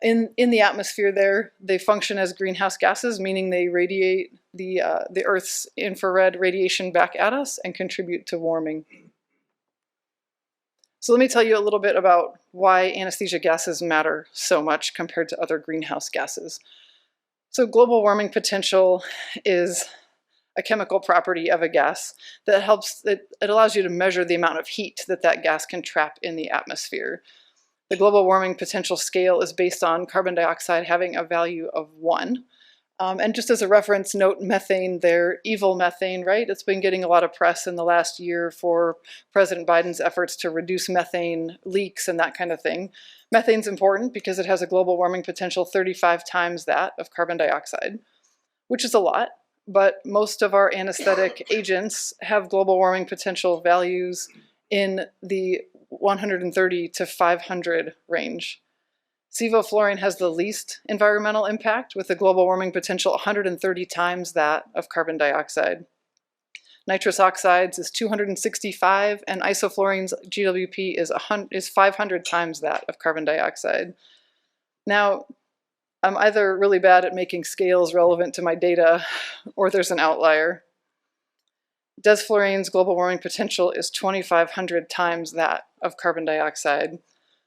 In the atmosphere there, they function as greenhouse gases, meaning they radiate the Earth's infrared radiation back at us and contribute to warming. So let me tell you a little bit about why anesthesia gases matter so much compared to other greenhouse gases. So global warming potential is a chemical property of a gas that it allows you to measure the amount of heat that gas can trap in the atmosphere. The global warming potential scale is based on carbon dioxide having a value of 1. And just as a reference, note methane there, evil methane, right? It's been getting a lot of press in the last year for President Biden's efforts to reduce methane leaks and that kind of thing. Methane's important because it has a global warming potential 35 times that of carbon dioxide, which is a lot. But most of our anesthetic agents have global warming potential values in the 130 to 500 range. Sevoflurane has the least environmental impact, with a global warming potential 130 times that of carbon dioxide. Nitrous oxides is 265, and isoflurane's GWP is 500 times that of carbon dioxide. Now, I'm either really bad at making scales relevant to my data, or there's an outlier. Desflurane's global warming potential is 2,500 times that of carbon dioxide.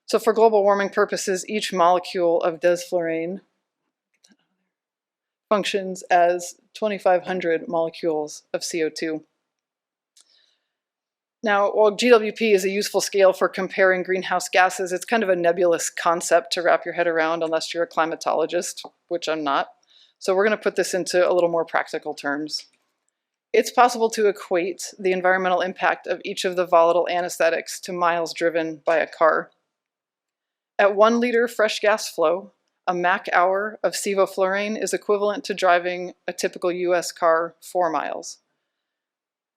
So for global warming purposes, each molecule of desflurane functions as 2,500 molecules of CO2. Now, while GWP is a useful scale for comparing greenhouse gases, it's kind of a nebulous concept to wrap your head around unless you're a climatologist, which I'm not. So we're going to put this into a little more practical terms. It's possible to equate the environmental impact of each of the volatile anesthetics to miles driven by a car. At 1 liter fresh gas flow, a Mach hour of sevoflurane is equivalent to driving a typical US car 4 miles.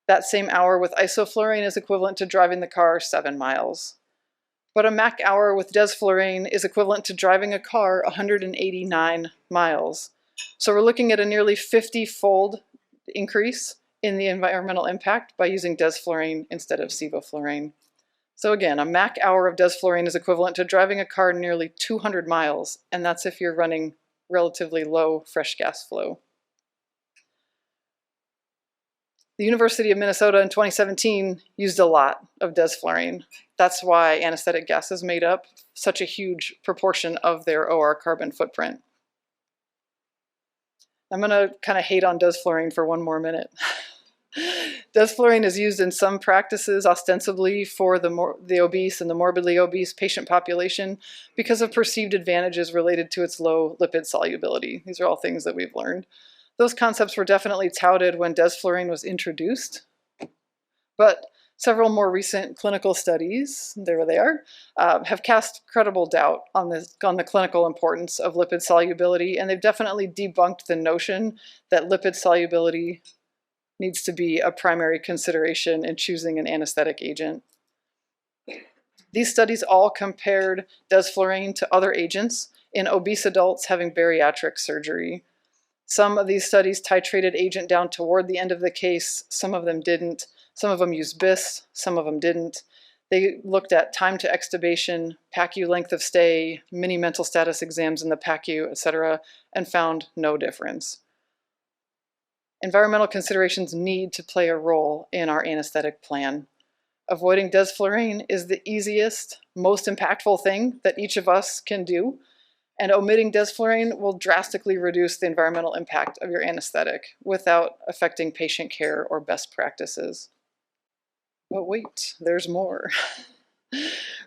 That same hour with isoflurane is equivalent to driving the car 7 miles. But a Mach hour with desflurane is equivalent to driving a car 189 miles. So we're looking at a nearly 50-fold increase in the environmental impact by using desflurane instead of sevoflurane. So again, a Mach hour of desflurane is equivalent to driving a car nearly 200 miles, and that's if you're running relatively low fresh gas flow. The University of Minnesota in 2017 used a lot of desflurane. That's why anesthetic gases made up such a huge proportion of their OR carbon footprint. I'm going to kind of hate on desflurane for one more minute. Desflurane is used in some practices ostensibly for the obese and the morbidly obese patient population because of perceived advantages related to its low lipid solubility. These are all things that we've learned. Those concepts were definitely touted when desflurane was introduced, but several more recent clinical studies, there they are, have cast credible doubt on the clinical importance of lipid solubility, and they've definitely debunked the notion that lipid solubility needs to be a primary consideration in choosing an anesthetic agent. These studies all compared desflurane to other agents in obese adults having bariatric surgery. Some of these studies titrated agent down toward the end of the case, some of them didn't. Some of them used BIS, some of them didn't. They looked at time to extubation, PACU length of stay, mini mental status exams in the PACU, etc., and found no difference. Environmental considerations need to play a role in our anesthetic plan. Avoiding desflurane is the easiest, most impactful thing that each of us can do, and omitting desflurane will drastically reduce the environmental impact of your anesthetic without affecting patient care or best practices. But wait, there's more.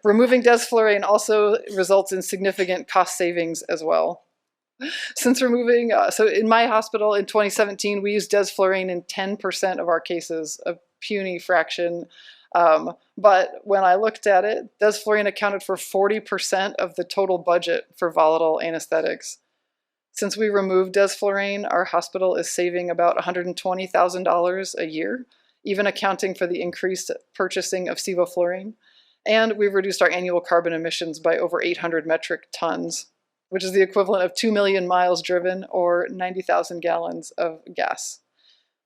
Removing desflurane also results in significant cost savings as well. Since removing, so in my hospital in 2017, we used desflurane in 10% of our cases, a puny fraction. But when I looked at it, desflurane accounted for 40% of the total budget for volatile anesthetics. Since we removed desflurane, our hospital is saving about $120,000 a year, even accounting for the increased purchasing of sevoflurane. And we've reduced our annual carbon emissions by over 800 metric tons, which is the equivalent of 2 million miles driven or 90,000 gallons of gas.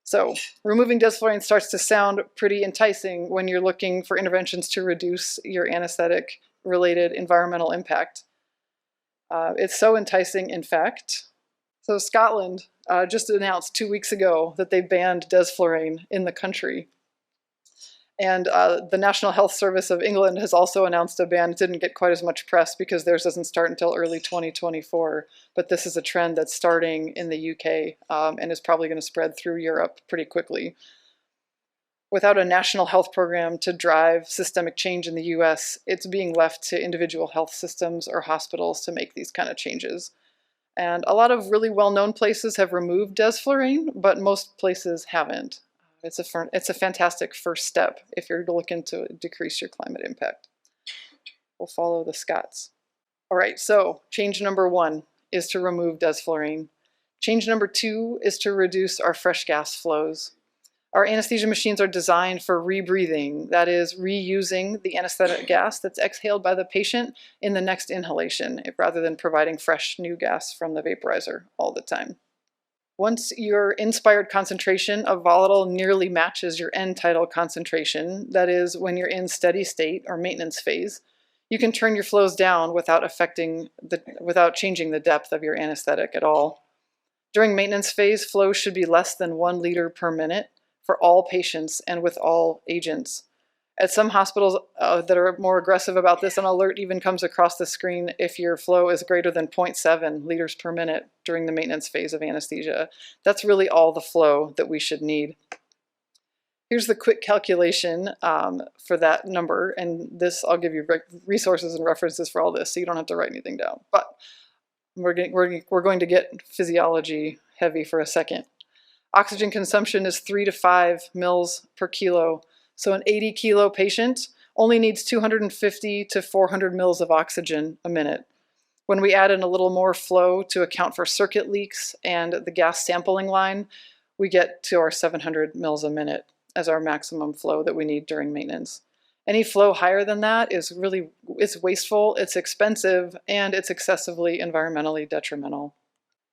So removing desflurane starts to sound pretty enticing when you're looking for interventions to reduce your anesthetic-related environmental impact. It's so enticing, in fact. So Scotland just announced 2 weeks ago that they banned desflurane in the country. And the National Health Service of England has also announced a ban. It didn't get quite as much press because theirs doesn't start until early 2024. But this is a trend that's starting in the UK and is probably going to spread through Europe pretty quickly. Without a national health program to drive systemic change in the US, it's being left to individual health systems or hospitals to make these kind of changes. And a lot of really well-known places have removed desflurane, but most places haven't. It's a fantastic first step if you're looking to decrease your climate impact. We'll follow the Scots. All right, so change number 1 is to remove desflurane. Change number 2 is to reduce our fresh gas flows. Our anesthesia machines are designed for rebreathing, that is, reusing the anesthetic gas that's exhaled by the patient in the next inhalation, rather than providing fresh new gas from the vaporizer all the time. Once your inspired concentration of volatile nearly matches your end tidal concentration, that is, when you're in steady state or maintenance phase, you can turn your flows down without changing the depth of your anesthetic at all. During maintenance phase, flows should be less than 1 liter per minute for all patients and with all agents. At some hospitals that are more aggressive about this, an alert even comes across the screen if your flow is greater than 0.7 liters per minute during the maintenance phase of anesthesia. That's really all the flow that we should need. Here's the quick calculation for that number, and this I'll give you resources and references for all this, so you don't have to write anything down. But we're going to get physiology heavy for a second. Oxygen consumption is 3 to 5 mils per kilo. So an 80 kilo patient only needs 250 to 400 mils of oxygen a minute. When we add in a little more flow to account for circuit leaks and the gas sampling line, we get to our 700 mils a minute as our maximum flow that we need during maintenance. Any flow higher than that is it's wasteful, it's expensive, and it's excessively environmentally detrimental.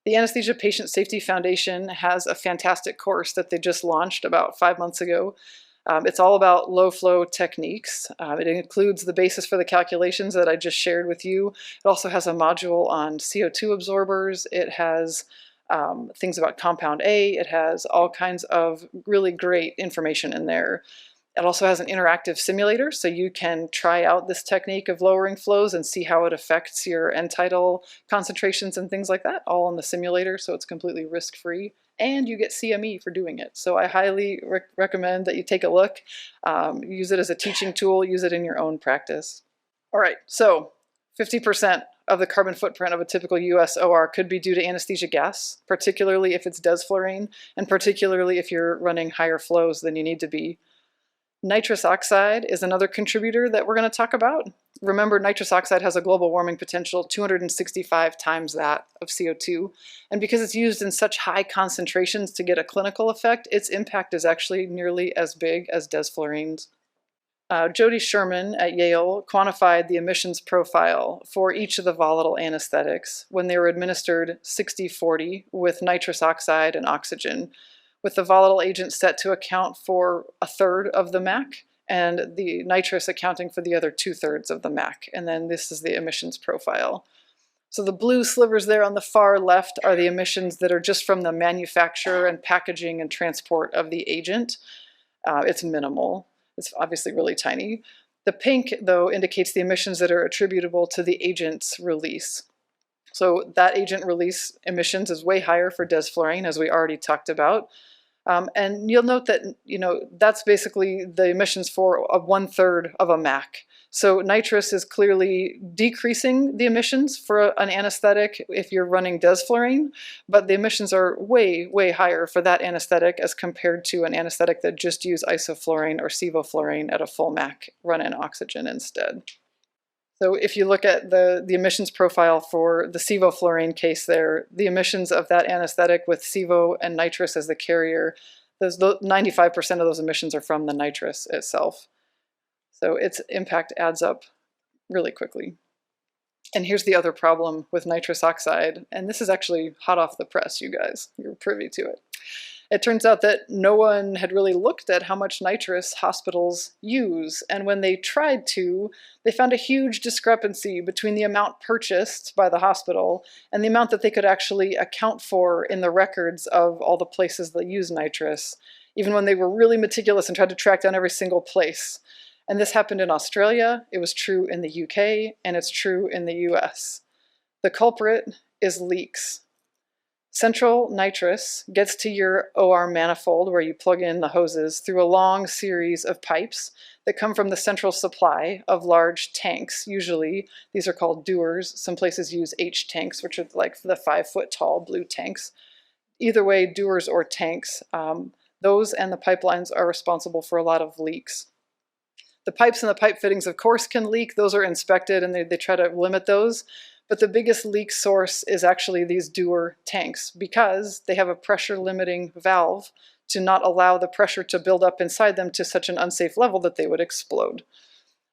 The Anesthesia Patient Safety Foundation has a fantastic course that they just launched about 5 months ago. It's all about low flow techniques. It includes the basis for the calculations that I just shared with you. It also has a module on CO2 absorbers. It has things about compound A. It has all kinds of really great information in there. It also has an interactive simulator, so you can try out this technique of lowering flows and see how it affects your end tidal concentrations and things like that, all in the simulator, so it's completely risk-free. And you get CME for doing it. So I highly recommend that you take a look, use it as a teaching tool, use it in your own practice. All right, so 50% of the carbon footprint of a typical US OR could be due to anesthesia gas, particularly if it's desflurane, and particularly if you're running higher flows than you need to be. Nitrous oxide is another contributor that we're going to talk about. Remember, nitrous oxide has a global warming potential 265 times that of CO2. And because it's used in such high concentrations to get a clinical effect, its impact is actually nearly as big as desflurane's. Jody Sherman at Yale quantified the emissions profile for each of the volatile anesthetics when they were administered 60-40 with nitrous oxide and oxygen, with the volatile agent set to account for 1/3 of the MAC and the nitrous accounting for the other 2/3 of the MAC. And then this is the emissions profile. So the blue slivers there on the far left are the emissions that are just from the manufacture and packaging and transport of the agent. It's minimal. It's obviously really tiny. The pink, though, indicates the emissions that are attributable to the agent's release. So that agent release emissions is way higher for desflurane, as we already talked about. And you'll note that, that's basically the emissions for 1/3 of a MAC. So nitrous is clearly decreasing the emissions for an anesthetic if you're running desflurane, but the emissions are way, way higher for that anesthetic as compared to an anesthetic that just used isoflurane or sevoflurane at a full MAC run in oxygen instead. So if you look at the emissions profile for the sevoflurane case there, the emissions of that anesthetic with sevo and nitrous as the carrier, 95% of those emissions are from the nitrous itself. So its impact adds up really quickly. And here's the other problem with nitrous oxide, and this is actually hot off the press, you guys. You're privy to it. It turns out that no one had really looked at how much nitrous hospitals use, and when they tried to, they found a huge discrepancy between the amount purchased by the hospital and the amount that they could actually account for in the records of all the places that use nitrous, even when they were really meticulous and tried to track down every single place. And this happened in Australia, it was true in the UK, and it's true in the US. The culprit is leaks. Central nitrous gets to your OR manifold where you plug in the hoses through a long series of pipes that come from the central supply of large tanks. Usually, these are called dewars. Some places use H tanks, which are like the 5-foot tall blue tanks. Either way, dewars or tanks, those and the pipelines are responsible for a lot of leaks. The pipes and the pipe fittings, of course, can leak. Those are inspected and they try to limit those. But the biggest leak source is actually these dewar tanks because they have a pressure limiting valve to not allow the pressure to build up inside them to such an unsafe level that they would explode.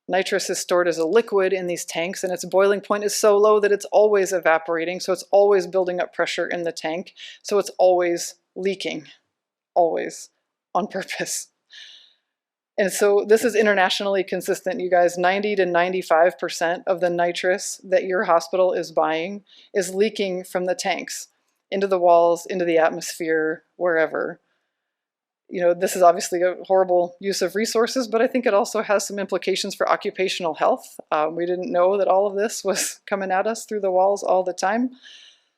Nitrous is stored as a liquid in these tanks, and its boiling point is so low that it's always evaporating, so it's always building up pressure in the tank, so it's always leaking, always, on purpose. And so this is internationally consistent, you guys. 90 to 95% of the nitrous that your hospital is buying is leaking from the tanks into the walls, into the atmosphere, wherever. This is obviously a horrible use of resources, but I think it also has some implications for occupational health. We didn't know that all of this was coming at us through the walls all the time.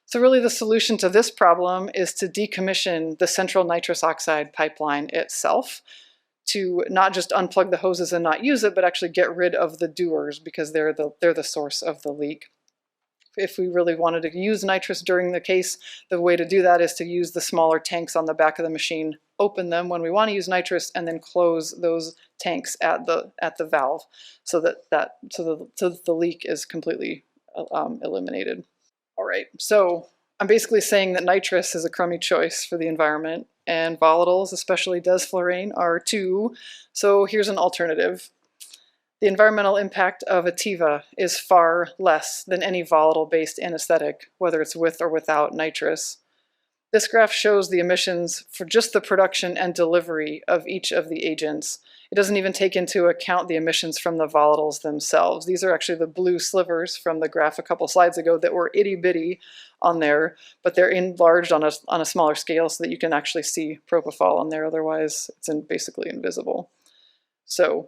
So really the solution to this problem is to decommission the central nitrous oxide pipeline itself, to not just unplug the hoses and not use it, but actually get rid of the dewars because they're the source of the leak. If we really wanted to use nitrous during the case, the way to do that is to use the smaller tanks on the back of the machine, open them when we want to use nitrous, and then close those tanks at the valve so that the leak is completely eliminated. All right, so I'm basically saying that nitrous is a crummy choice for the environment, and volatiles, especially desflurane, are too. So here's an alternative. The environmental impact of a TIVA is far less than any volatile-based anesthetic, whether it's with or without nitrous. This graph shows the emissions for just the production and delivery of each of the agents. It doesn't even take into account the emissions from the volatiles themselves. These are actually the blue slivers from the graph a couple slides ago that were itty-bitty on there, but they're enlarged on a smaller scale so that you can actually see propofol on there. Otherwise, it's basically invisible. So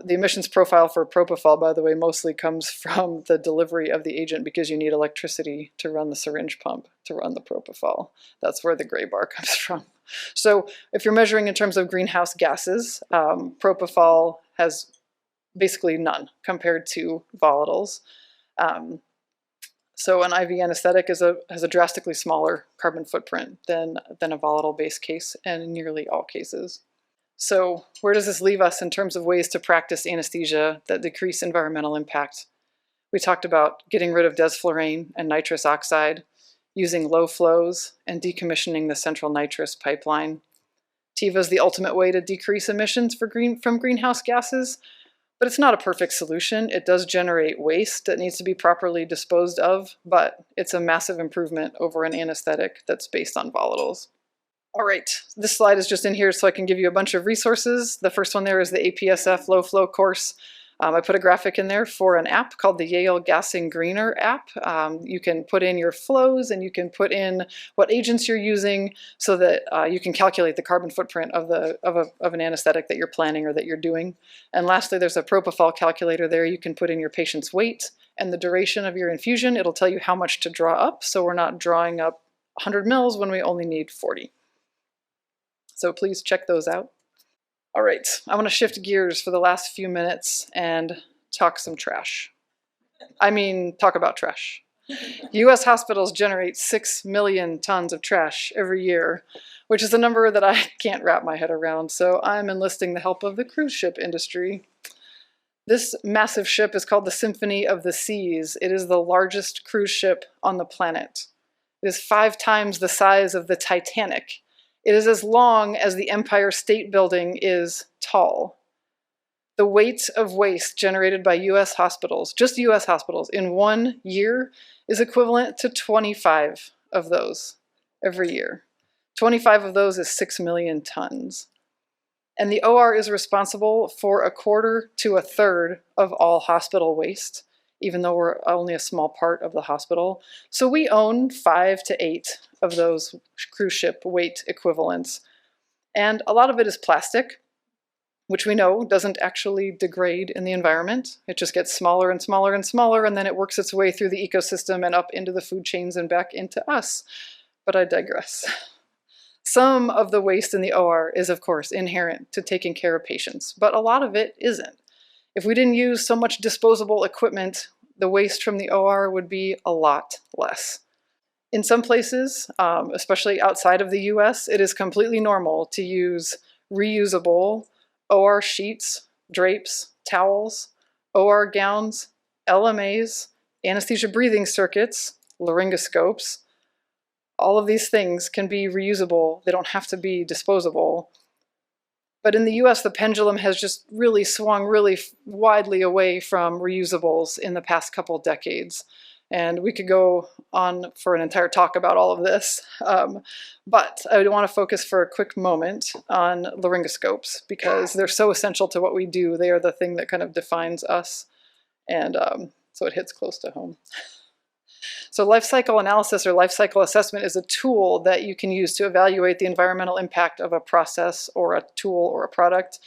the emissions profile for propofol, by the way, mostly comes from the delivery of the agent because you need electricity to run the syringe pump to run the propofol. That's where the gray bar comes from. So if you're measuring in terms of greenhouse gases, propofol has basically none compared to volatiles. So an IV anesthetic has a drastically smaller carbon footprint than a volatile-based case, and in nearly all cases. So where does this leave us in terms of ways to practice anesthesia that decrease environmental impact? We talked about getting rid of desflurane and nitrous oxide, using low flows, and decommissioning the central nitrous pipeline. TIVA is the ultimate way to decrease emissions from greenhouse gases, but it's not a perfect solution. It does generate waste that needs to be properly disposed of, but it's a massive improvement over an anesthetic that's based on volatiles. All right, this slide is just in here so I can give you a bunch of resources. The first one there is the APSF low flow course. I put a graphic in there for an app called the Yale Gassing Greener app. You can put in your flows and you can put in what agents you're using so that you can calculate the carbon footprint of an anesthetic that you're planning or that you're doing. And lastly, there's a propofol calculator there. You can put in your patient's weight and the duration of your infusion. It'll tell you how much to draw up, so we're not drawing up 100 mils when we only need 40. So please check those out. All right, I want to shift gears for the last few minutes and talk some trash. I mean, talk about trash. U.S. hospitals generate 6 million tons of trash every year, which is a number that I can't wrap my head around, so I'm enlisting the help of the cruise ship industry. This massive ship is called the Symphony of the Seas. It is the largest cruise ship on the planet. It is 5 times the size of the Titanic. It is as long as the Empire State Building is tall. The weight of waste generated by U.S. hospitals, just U.S. hospitals, in 1 year is equivalent to 25 of those every year. 25 of those is 6 million tons. And the OR is responsible for 1/4 to 1/3 of all hospital waste, even though we're only a small part of the hospital. So we own 5 to 8 of those cruise ship weight equivalents. And a lot of it is plastic, which we know doesn't actually degrade in the environment. It just gets smaller and smaller and smaller, and then it works its way through the ecosystem and up into the food chains and back into us. But I digress. Some of the waste in the OR is, of course, inherent to taking care of patients, but a lot of it isn't. If we didn't use so much disposable equipment, the waste from the OR would be a lot less. In some places, especially outside of the US, it is completely normal to use reusable OR sheets, drapes, towels, OR gowns, LMAs, anesthesia breathing circuits, laryngoscopes. All of these things can be reusable. They don't have to be disposable. But in the US, the pendulum has just really swung really widely away from reusables in the past couple decades. And we could go on for an entire talk about all of this. But I want to focus for a quick moment on laryngoscopes because they're so essential to what we do. They are the thing that kind of defines us. And so it hits close to home. So life cycle analysis or life cycle assessment is a tool that you can use to evaluate the environmental impact of a process or a tool or a product.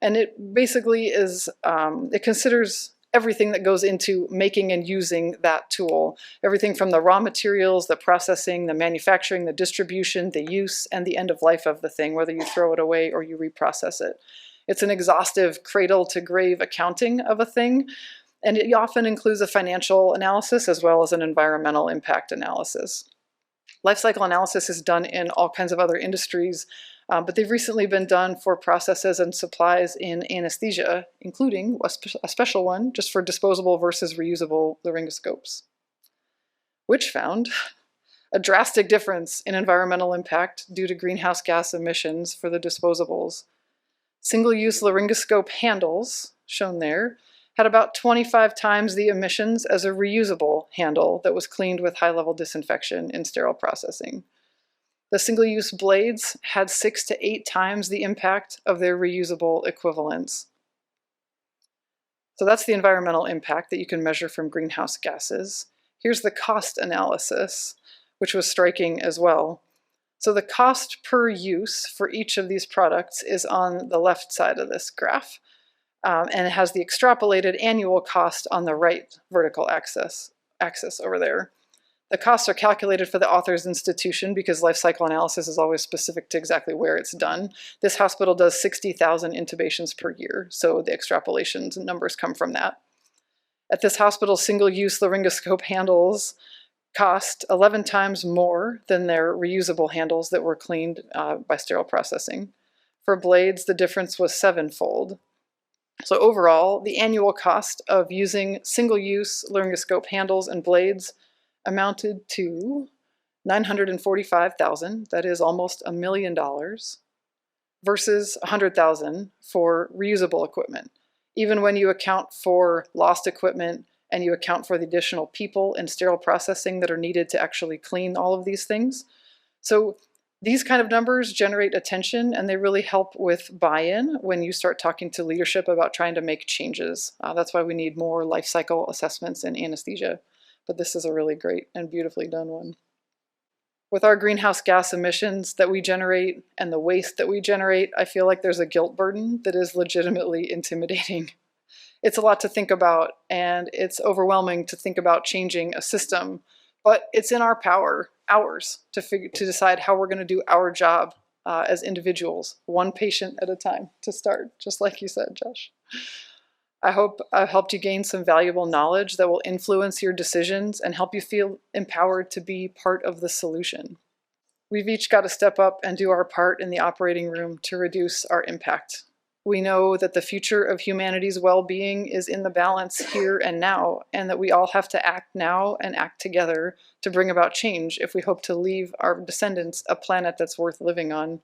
And it basically is, it considers everything that goes into making and using that tool. Everything from the raw materials, the processing, the manufacturing, the distribution, the use, and the end of life of the thing, whether you throw it away or you reprocess it. It's an exhaustive cradle to grave accounting of a thing. And it often includes a financial analysis as well as an environmental impact analysis. Life cycle analysis is done in all kinds of other industries, but they've recently been done for processes and supplies in anesthesia, including a special one just for disposable versus reusable laryngoscopes, which found a drastic difference in environmental impact due to greenhouse gas emissions for the disposables. Single-use laryngoscope handles, shown there, had about 25 times the emissions as a reusable handle that was cleaned with high-level disinfection in sterile processing. The single-use blades had 6 to 8 times the impact of their reusable equivalents. So that's the environmental impact that you can measure from greenhouse gases. Here's the cost analysis, which was striking as well. So the cost per use for each of these products is on the left side of this graph, and it has the extrapolated annual cost on the right vertical axis over there. The costs are calculated for the author's institution because life cycle analysis is always specific to exactly where it's done. This hospital does 60,000 intubations per year, so the extrapolations and numbers come from that. At this hospital, single-use laryngoscope handles cost 11 times more than their reusable handles that were cleaned by sterile processing. For blades, the difference was 7-fold. So overall, the annual cost of using single-use laryngoscope handles and blades amounted to $945,000, that is almost $1 million, versus $100,000 for reusable equipment. Even when you account for lost equipment and you account for the additional people and sterile processing that are needed to actually clean all of these things. So these kind of numbers generate attention, and they really help with buy-in when you start talking to leadership about trying to make changes. That's why we need more life cycle assessments in anesthesia. But this is a really great and beautifully done one. With our greenhouse gas emissions that we generate and the waste that we generate, I feel like there's a guilt burden that is legitimately intimidating. It's a lot to think about, and it's overwhelming to think about changing a system, but it's in our power, ours, to decide how we're going to do our job as individuals, one patient at a time to start, just like you said, Josh. I hope I've helped you gain some valuable knowledge that will influence your decisions and help you feel empowered to be part of the solution. We've each got to step up and do our part in the operating room to reduce our impact. We know that the future of humanity's well-being is in the balance here and now, and that we all have to act now and act together to bring about change if we hope to leave our descendants a planet that's worth living on.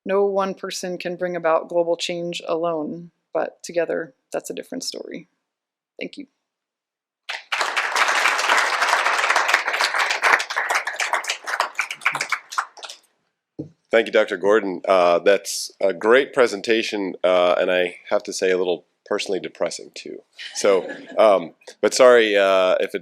No one person can bring about global change alone, but together, that's a different story. Thank you. Thank you, Dr. Gordon. That's a great presentation, and I have to say a little personally depressing too. So, but sorry if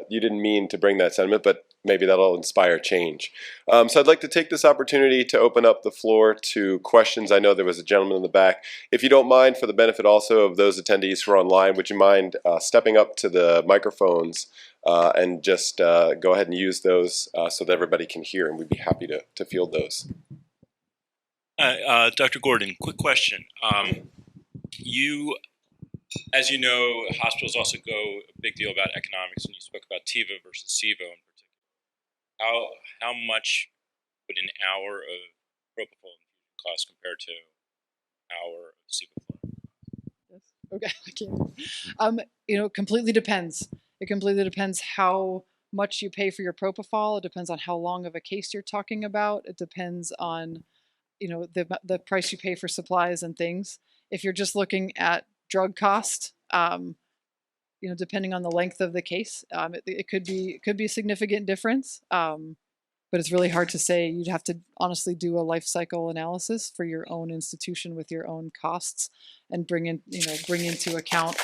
you didn't mean to bring that sentiment, but maybe that'll inspire change. So I'd like to take this opportunity to open up the floor to questions. I know there was a gentleman in the back. If you don't mind, for the benefit also of those attendees who are online, would you mind stepping up to the microphones and just go ahead and use those so that everybody can hear, and we'd be happy to field those. Dr. Gordon, quick question. As you know, hospitals also go a big deal about economics, and you spoke about TIVA versus SIVO in particular. How much would an hour of propofol infusion cost compared to an hour of sevoflurane? Yes. Okay, I can't. Completely depends. It completely depends how much you pay for your propofol. It depends on how long of a case you're talking about. It depends on, the price you pay for supplies and things. If you're just looking at drug cost, depending on the length of the case, it could be a significant difference. But it's really hard to say. You'd have to honestly do a life cycle analysis for your own institution with your own costs, and bring into account,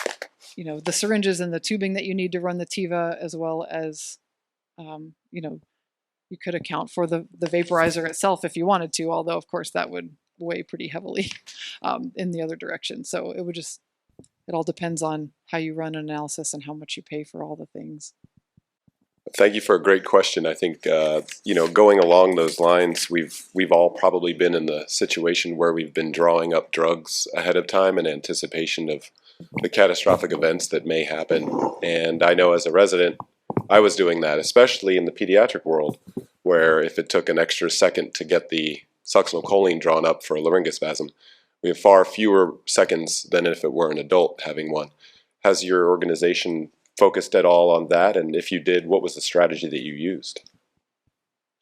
the syringes and the tubing that you need to run the TIVA, as well as, you could account for the vaporizer itself if you wanted to, although of course that would weigh pretty heavily in the other direction. So it all depends on how you run an analysis and how much you pay for all the things. Thank you for a great question. I think, going along those lines, we've all probably been in the situation where we've been drawing up drugs ahead of time in anticipation of the catastrophic events that may happen. And I know as a resident, I was doing that, especially in the pediatric world, where if it took an extra second to get the succinylcholine drawn up for a laryngospasm, we have far fewer seconds than if it were an adult having one. Has your organization focused at all on that? And if you did, what was the strategy that you used?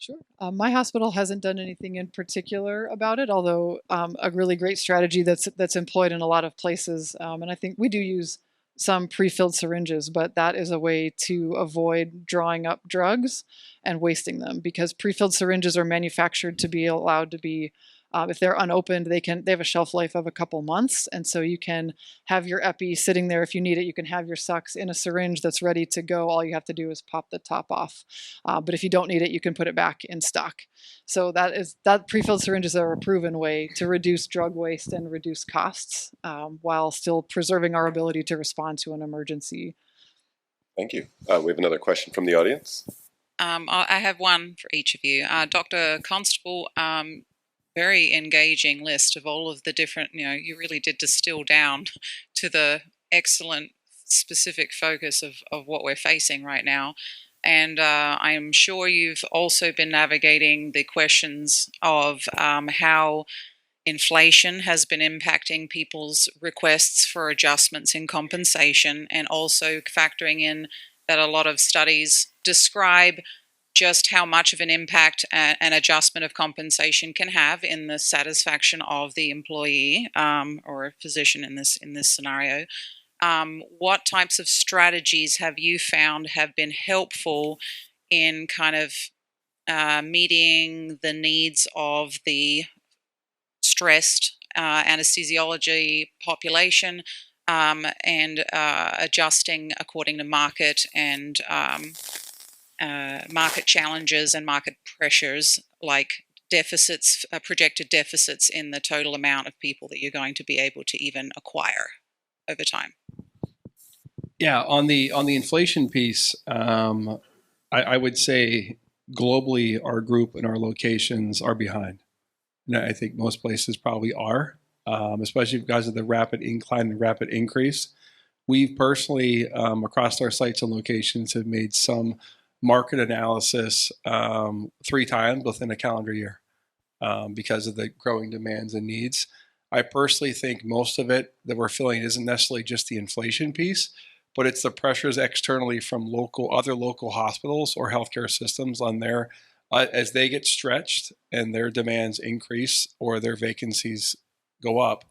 Sure. My hospital hasn't done anything in particular about it, although a really great strategy that's employed in a lot of places, and I think we do use some pre-filled syringes, but that is a way to avoid drawing up drugs and wasting them, because pre-filled syringes are manufactured to be allowed to be, if they're unopened, they have a shelf life of a couple months, and so you can have your epi sitting there if you need it. You can have your sucks in a syringe that's ready to go. All you have to do is pop the top off. But if you don't need it, you can put it back in stock. So that pre-filled syringes are a proven way to reduce drug waste and reduce costs, while still preserving our ability to respond to an emergency. Thank you. We have another question from the audience. I have one for each of you. Dr. Constable, very engaging list of all of the different, you really did distill down to the excellent specific focus of what we're facing right now. And I'm sure you've also been navigating the questions of how inflation has been impacting people's requests for adjustments in compensation, and also factoring in that a lot of studies describe just how much of an impact an adjustment of compensation can have in the satisfaction of the employee or a physician in this scenario. What types of strategies have you found have been helpful in kind of meeting the needs of the stressed anesthesiology population, and adjusting according to market and market challenges and market pressures, like deficits, projected deficits in the total amount of people that you're going to be able to even acquire over time? Yeah, on the inflation piece, I would say globally our group and our locations are behind. And I think most places probably are, especially because of the rapid incline and rapid increase. We've personally, across our sites and locations, have made some market analysis 3 times within a calendar year because of the growing demands and needs. I personally think most of it that we're feeling isn't necessarily just the inflation piece, but it's the pressures externally from other local hospitals or healthcare systems on their as they get stretched and their demands increase or their vacancies go up.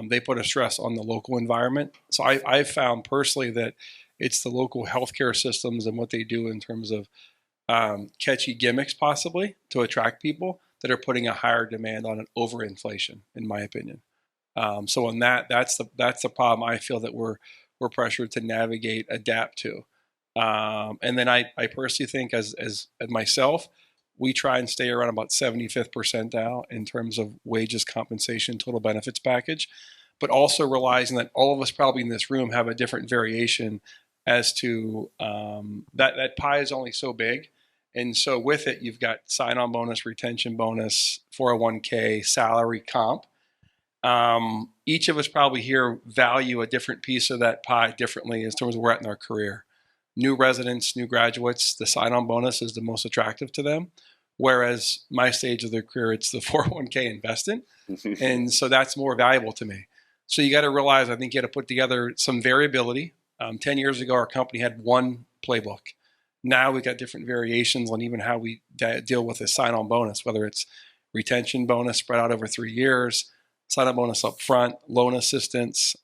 They put a stress on the local environment. So I've found personally that it's the local healthcare systems and what they do in terms of catchy gimmicks possibly to attract people that are putting a higher demand on an overinflation, in my opinion. So on that's the problem I feel that we're pressured to navigate, adapt to. And then I personally think as myself, we try and stay around about 75th percentile in terms of wages, compensation, total benefits package, but also realizing that all of us probably in this room have a different variation as to that pie is only so big. And so with it, you've got sign-on bonus, retention bonus, 401k, salary, comp. Each of us probably here value a different piece of that pie differently in terms of where we're at in our career. New residents, new graduates, the sign-on bonus is the most attractive to them. Whereas my stage of their career, it's the 401k investment. And so that's more valuable to me. So you got to realize, I think you got to put together some variability. 10 years ago, our company had one playbook. Now we've got different variations on even how we deal with a sign-on bonus, whether it's retention bonus spread out over 3 years, sign-on bonus up front, loan assistance,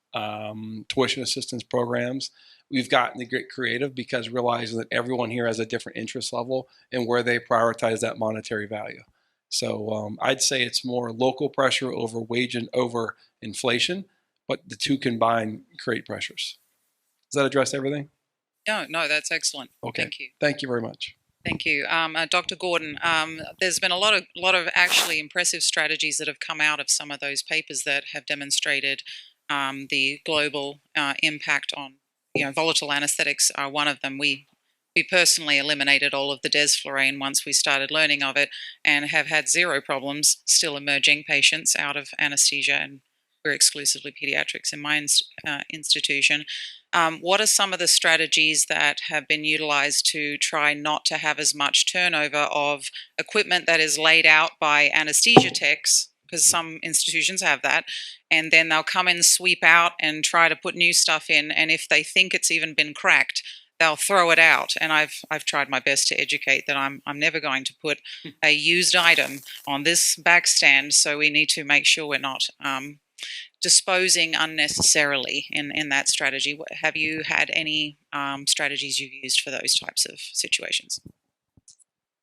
tuition assistance programs. We've gotten to get creative because realizing that everyone here has a different interest level and where they prioritize that monetary value. So I'd say it's more local pressure over wage and over inflation, but the two combined create pressures. Does that address everything? No, that's excellent. Okay. Thank you. Thank you very much. Thank you. Dr. Gordon, there's been a lot of actually impressive strategies that have come out of some of those papers that have demonstrated the global impact on, volatile anesthetics are one of them. We personally eliminated all of the desflurane once we started learning of it and have had zero problems still emerging patients out of anesthesia, and we're exclusively pediatrics in my institution. What are some of the strategies that have been utilized to try not to have as much turnover of equipment that is laid out by anesthesia techs? Because some institutions have that, and then they'll come in, sweep out, and try to put new stuff in. And if they think it's even been cracked, they'll throw it out. And I've tried my best to educate that I'm never going to put a used item on this bag stand. So we need to make sure we're not disposing unnecessarily in that strategy. Have you had any strategies you've used for those types of situations?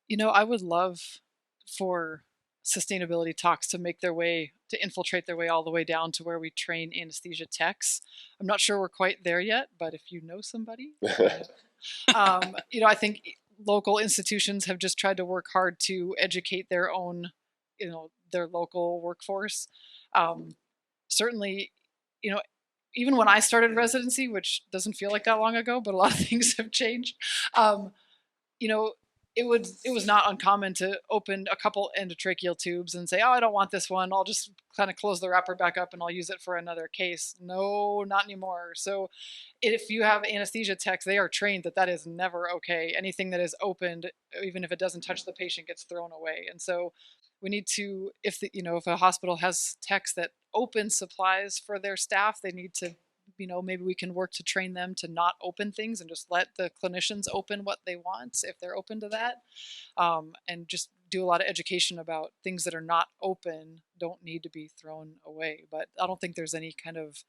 You know, I would love for sustainability talks to make their way, to infiltrate their way all the way down to where we train anesthesia techs. I'm not sure we're quite there yet, but if you know somebody, you know, I think local institutions have just tried to work hard to educate their own, you know, their local workforce. Certainly, you know, even when I started residency, which doesn't feel like that long ago, but a lot of things have changed. You know, it was not uncommon to open a couple endotracheal tubes and say, "Oh, I don't want this one. I'll just kind of close the wrapper back up and I'll use it for another case." No, not anymore. So, if you have anesthesia techs, they are trained that that is never okay. Anything that is opened, even if it doesn't touch the patient, gets thrown away. And so, we need to, if the, you know, if a hospital has techs that open supplies for their staff, they need to, you know, maybe we can work to train them to not open things and just let the clinicians open what they want if they're open to that, and just do a lot of education about things that are not open don't need to be thrown away. But I don't think there's any kind of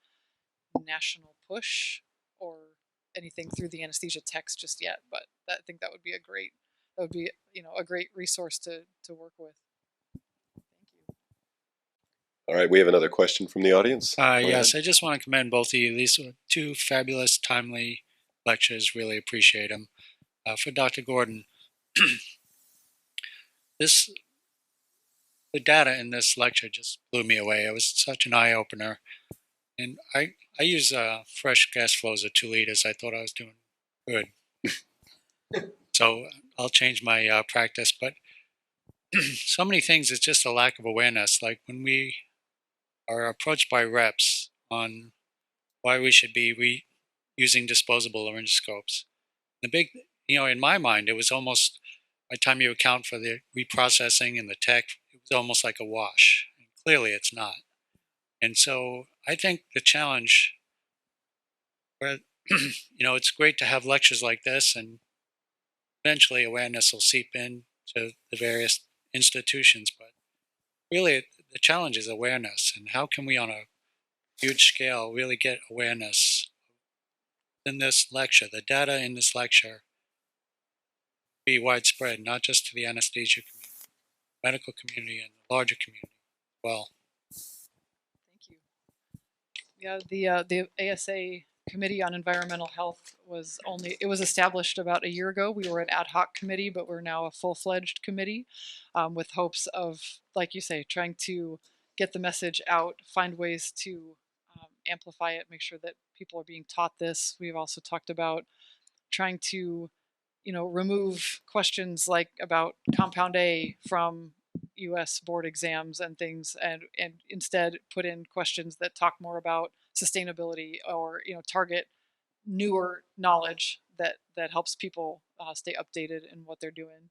national push or anything through the anesthesia techs just yet. But I think that would be you know, a great resource to work with. All right, we have another question from the audience. Yes, I just want to commend both of you. These were two fabulous, timely lectures. Really appreciate them. For Dr. Gordon, the data in this lecture just blew me away. It was such an eye-opener. And I use fresh gas flows of 2 liters. I thought I was doing good. So I'll change my practice. But so many things, it's just a lack of awareness. Like when we are approached by reps on why we should be using disposable laryngoscopes. The big, you know, in my mind, it was almost, by the time you account for the reprocessing and the tech, it was almost like a wash. And clearly it's not. And so I think the challenge, where, you know, it's great to have lectures like this, and eventually awareness will seep in to the various institutions, but really the challenge is awareness, and how can we on a huge scale really get awareness in this lecture, the data in this lecture, be widespread, not just to the anesthesia community, medical community, and the larger community as well. Thank you. Yeah, the ASA Committee on Environmental Health was established about a year ago. We were an ad hoc committee, but we're now a full-fledged committee, with hopes of, like you say, trying to get the message out, find ways to amplify it, make sure that people are being taught this. We've also talked about trying to, you know, remove questions like about compound A from US board exams and things, and instead put in questions that talk more about sustainability, or, you know, target newer knowledge that helps people stay updated in what they're doing.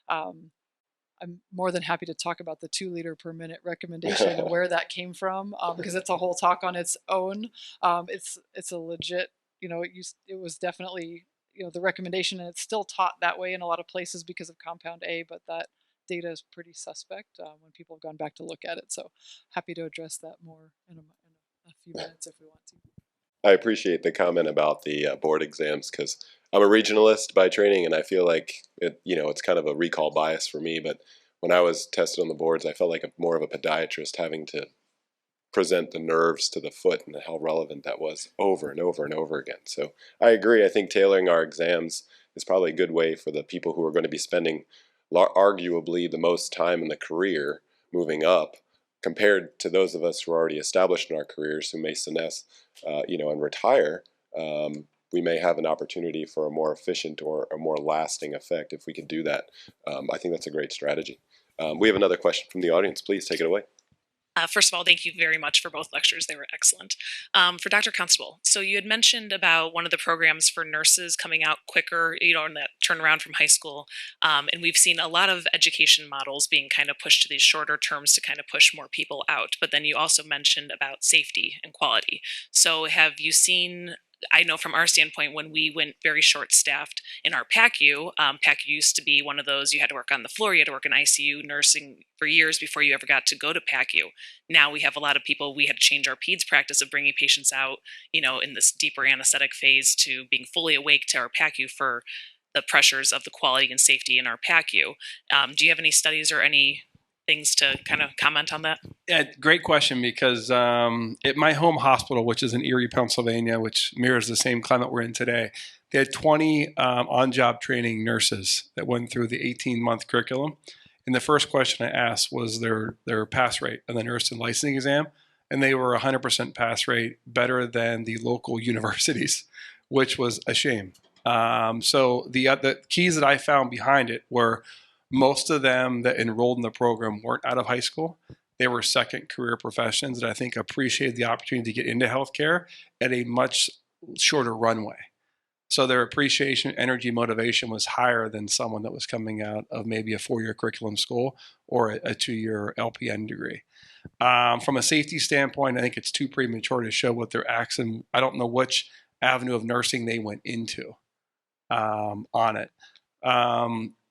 I'm more than happy to talk about the 2 liter per minute recommendation and where that came from, because it's a whole talk on its own. It's a legit, you know, it was definitely, you know, the recommendation, and it's still taught that way in a lot of places because of compound A, but that data is pretty suspect when people have gone back to look at it. So happy to address that more in a few minutes if we want to. I appreciate the comment about the board exams, because I'm a regionalist by training, and I feel like it's kind of a recall bias for me. But when I was tested on the boards, I felt like more of a podiatrist having to present the nerves to the foot and how relevant that was over and over and over again. So I agree. I think tailoring our exams is probably a good way for the people who are going to be spending arguably the most time in the career moving up, compared to those of us who are already established in our careers, who may senesce, and retire. We may have an opportunity for a more efficient or a more lasting effect if we could do that. I think that's a great strategy. We have another question from the audience. Please take it away. First of all, thank you very much for both lectures. They were excellent. For Dr. Constable, so you had mentioned about one of the programs for nurses coming out quicker, you know, in that turnaround from high school. And we've seen a lot of education models being kind of pushed to these shorter terms to kind of push more people out. But then you also mentioned about safety and quality. So have you seen I know from our standpoint, when we went very short-staffed in our PACU, PACU used to be one of those, you had to work on the floor, you had to work in ICU nursing for years before you ever got to go to PACU. Now we have a lot of people, we had to change our peds practice of bringing patients out, in this deeper anesthetic phase to being fully awake to our PACU for the pressures of the quality and safety in our PACU. Do you have any studies or any things to kind of comment on that? Yeah, great question, because at my home hospital, which is in Erie, Pennsylvania, which mirrors the same climate we're in today, they had 20 on-job training nurses that went through the 18-month curriculum. And the first question I asked was their pass rate on the nursing licensing exam, and they were 100% pass rate, better than the local universities, which was a shame. So the keys that I found behind it were most of them that enrolled in the program weren't out of high school. They were second career professions that I think appreciated the opportunity to get into healthcare at a much shorter runway. So their appreciation, energy, motivation was higher than someone that was coming out of maybe a 4-year curriculum school or a 2-year LPN degree. From a safety standpoint, I think it's too premature to show what their acts, and I don't know which avenue of nursing they went into on it.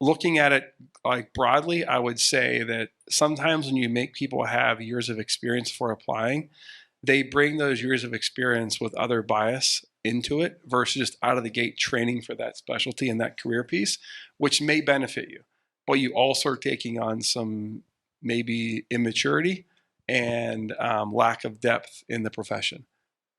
Looking at it like broadly, I would say that sometimes when you make people have years of experience for applying, they bring those years of experience with other bias into it versus just out of the gate training for that specialty and that career piece, which may benefit you. But you also are taking on some maybe immaturity and lack of depth in the profession.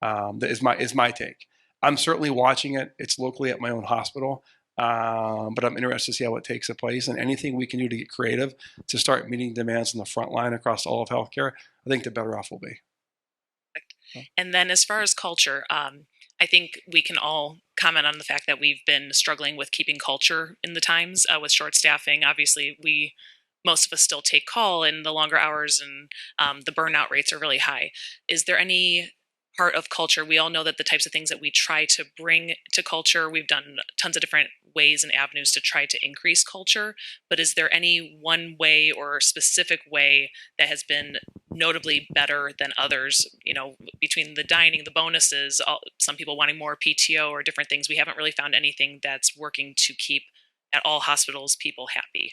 That is my take. I'm certainly watching it. It's locally at my own hospital. But I'm interested to see how it takes place, and anything we can do to get creative to start meeting demands on the front line across all of healthcare, I think the better off we'll be. And then as far as culture, I think we can all comment on the fact that we've been struggling with keeping culture in the times with short staffing. Obviously, most of us still take call in the longer hours, and the burnout rates are really high. Is there any part of culture? We all know that the types of things that we try to bring to culture, we've done tons of different ways and avenues to try to increase culture, but is there any one way or specific way that has been notably better than others, between the dining, the bonuses, some people wanting more PTO or different things? We haven't really found anything that's working to keep at all hospitals people happy.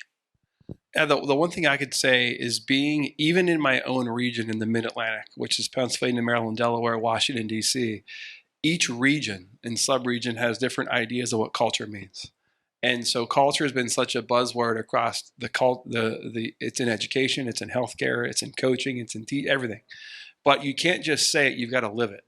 The one thing I could say is, being even in my own region in the Mid-Atlantic, which is Pennsylvania, Maryland, Delaware, Washington, D.C., each region and sub-region has different ideas of what culture means. And so culture has been such a buzzword across it's in education, it's in healthcare, it's in coaching, it's in everything. But you can't just say it, you've got to live it.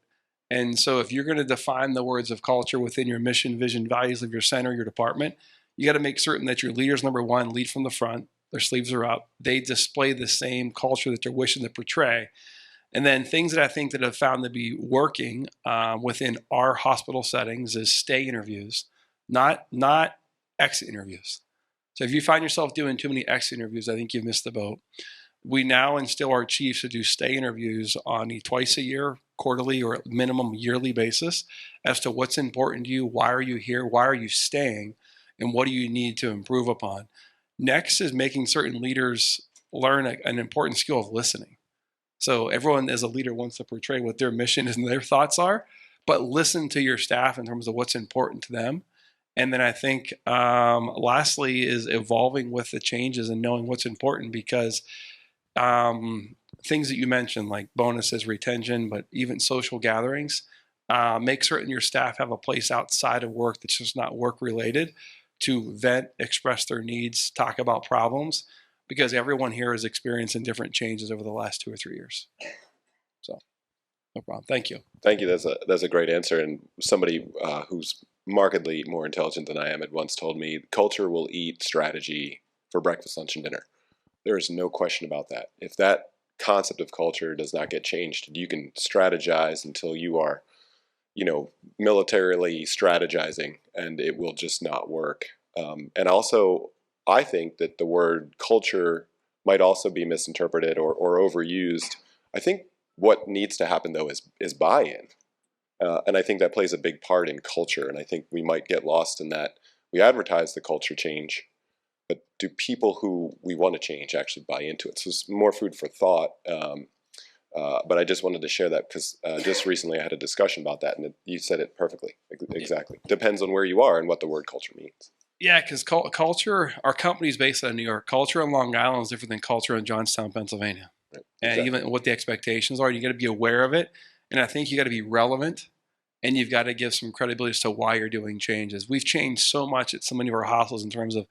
And so if you're going to define the words of culture within your mission, vision, values of your center, your department, you got to make certain that your leaders, number one, lead from the front. Their sleeves are up. They display the same culture that they're wishing to portray. And then things that I think that have found to be working within our hospital settings is stay interviews, not exit interviews. So if you find yourself doing too many exit interviews, I think you've missed the boat. We now instill our chiefs to do stay interviews on a twice a year, quarterly, or minimum yearly basis as to what's important to you, why are you here, why are you staying, and what do you need to improve upon. Next is making certain leaders learn an important skill of listening. So everyone as a leader wants to portray what their mission is and their thoughts are, but listen to your staff in terms of what's important to them. And then I think lastly is evolving with the changes and knowing what's important, because things that you mentioned like bonuses, retention, but even social gatherings, make certain your staff have a place outside of work that's just not work related to vent, express their needs, talk about problems, because everyone here is experiencing different changes over the last 2 or 3 years. So, no problem. Thank you. Thank you. That's a great answer. And somebody who's markedly more intelligent than I am had once told me, culture will eat strategy for breakfast, lunch, and dinner. There is no question about that. If that concept of culture does not get changed, you can strategize until you are, militarily strategizing, and it will just not work. And also, I think that the word culture might also be misinterpreted or overused. I think what needs to happen, though, is buy-in. And I think that plays a big part in culture. And I think we might get lost in that. We advertise the culture change, but do people who we want to change actually buy into it? So it's more food for thought. But I just wanted to share that because just recently I had a discussion about that, and you said it perfectly. Exactly. Depends on where you are and what the word culture means. Yeah, because culture, our company's based out of New York. Culture on Long Island is different than culture in Johnstown, Pennsylvania. Right. And Exactly. even what the expectations are, you got to be aware of it. And I think you got to be relevant, and you've got to give some credibility as to why you're doing changes. We've changed so much at so many of our hospitals in terms of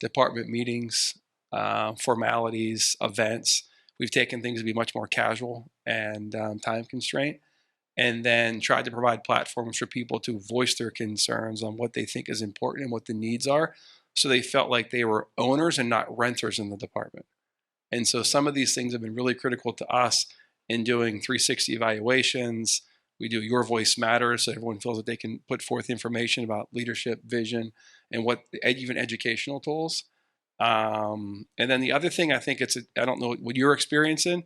department meetings, formalities, events. We've taken things to be much more casual and time constraint, and then tried to provide platforms for people to voice their concerns on what they think is important and what the needs are, so they felt like they were owners and not renters in the department. And so some of these things have been really critical to us in doing 360 evaluations. We do Your Voice Matters, so everyone feels that they can put forth information about leadership, vision, and what even educational tools. And then the other thing, I think I don't know what you're experiencing,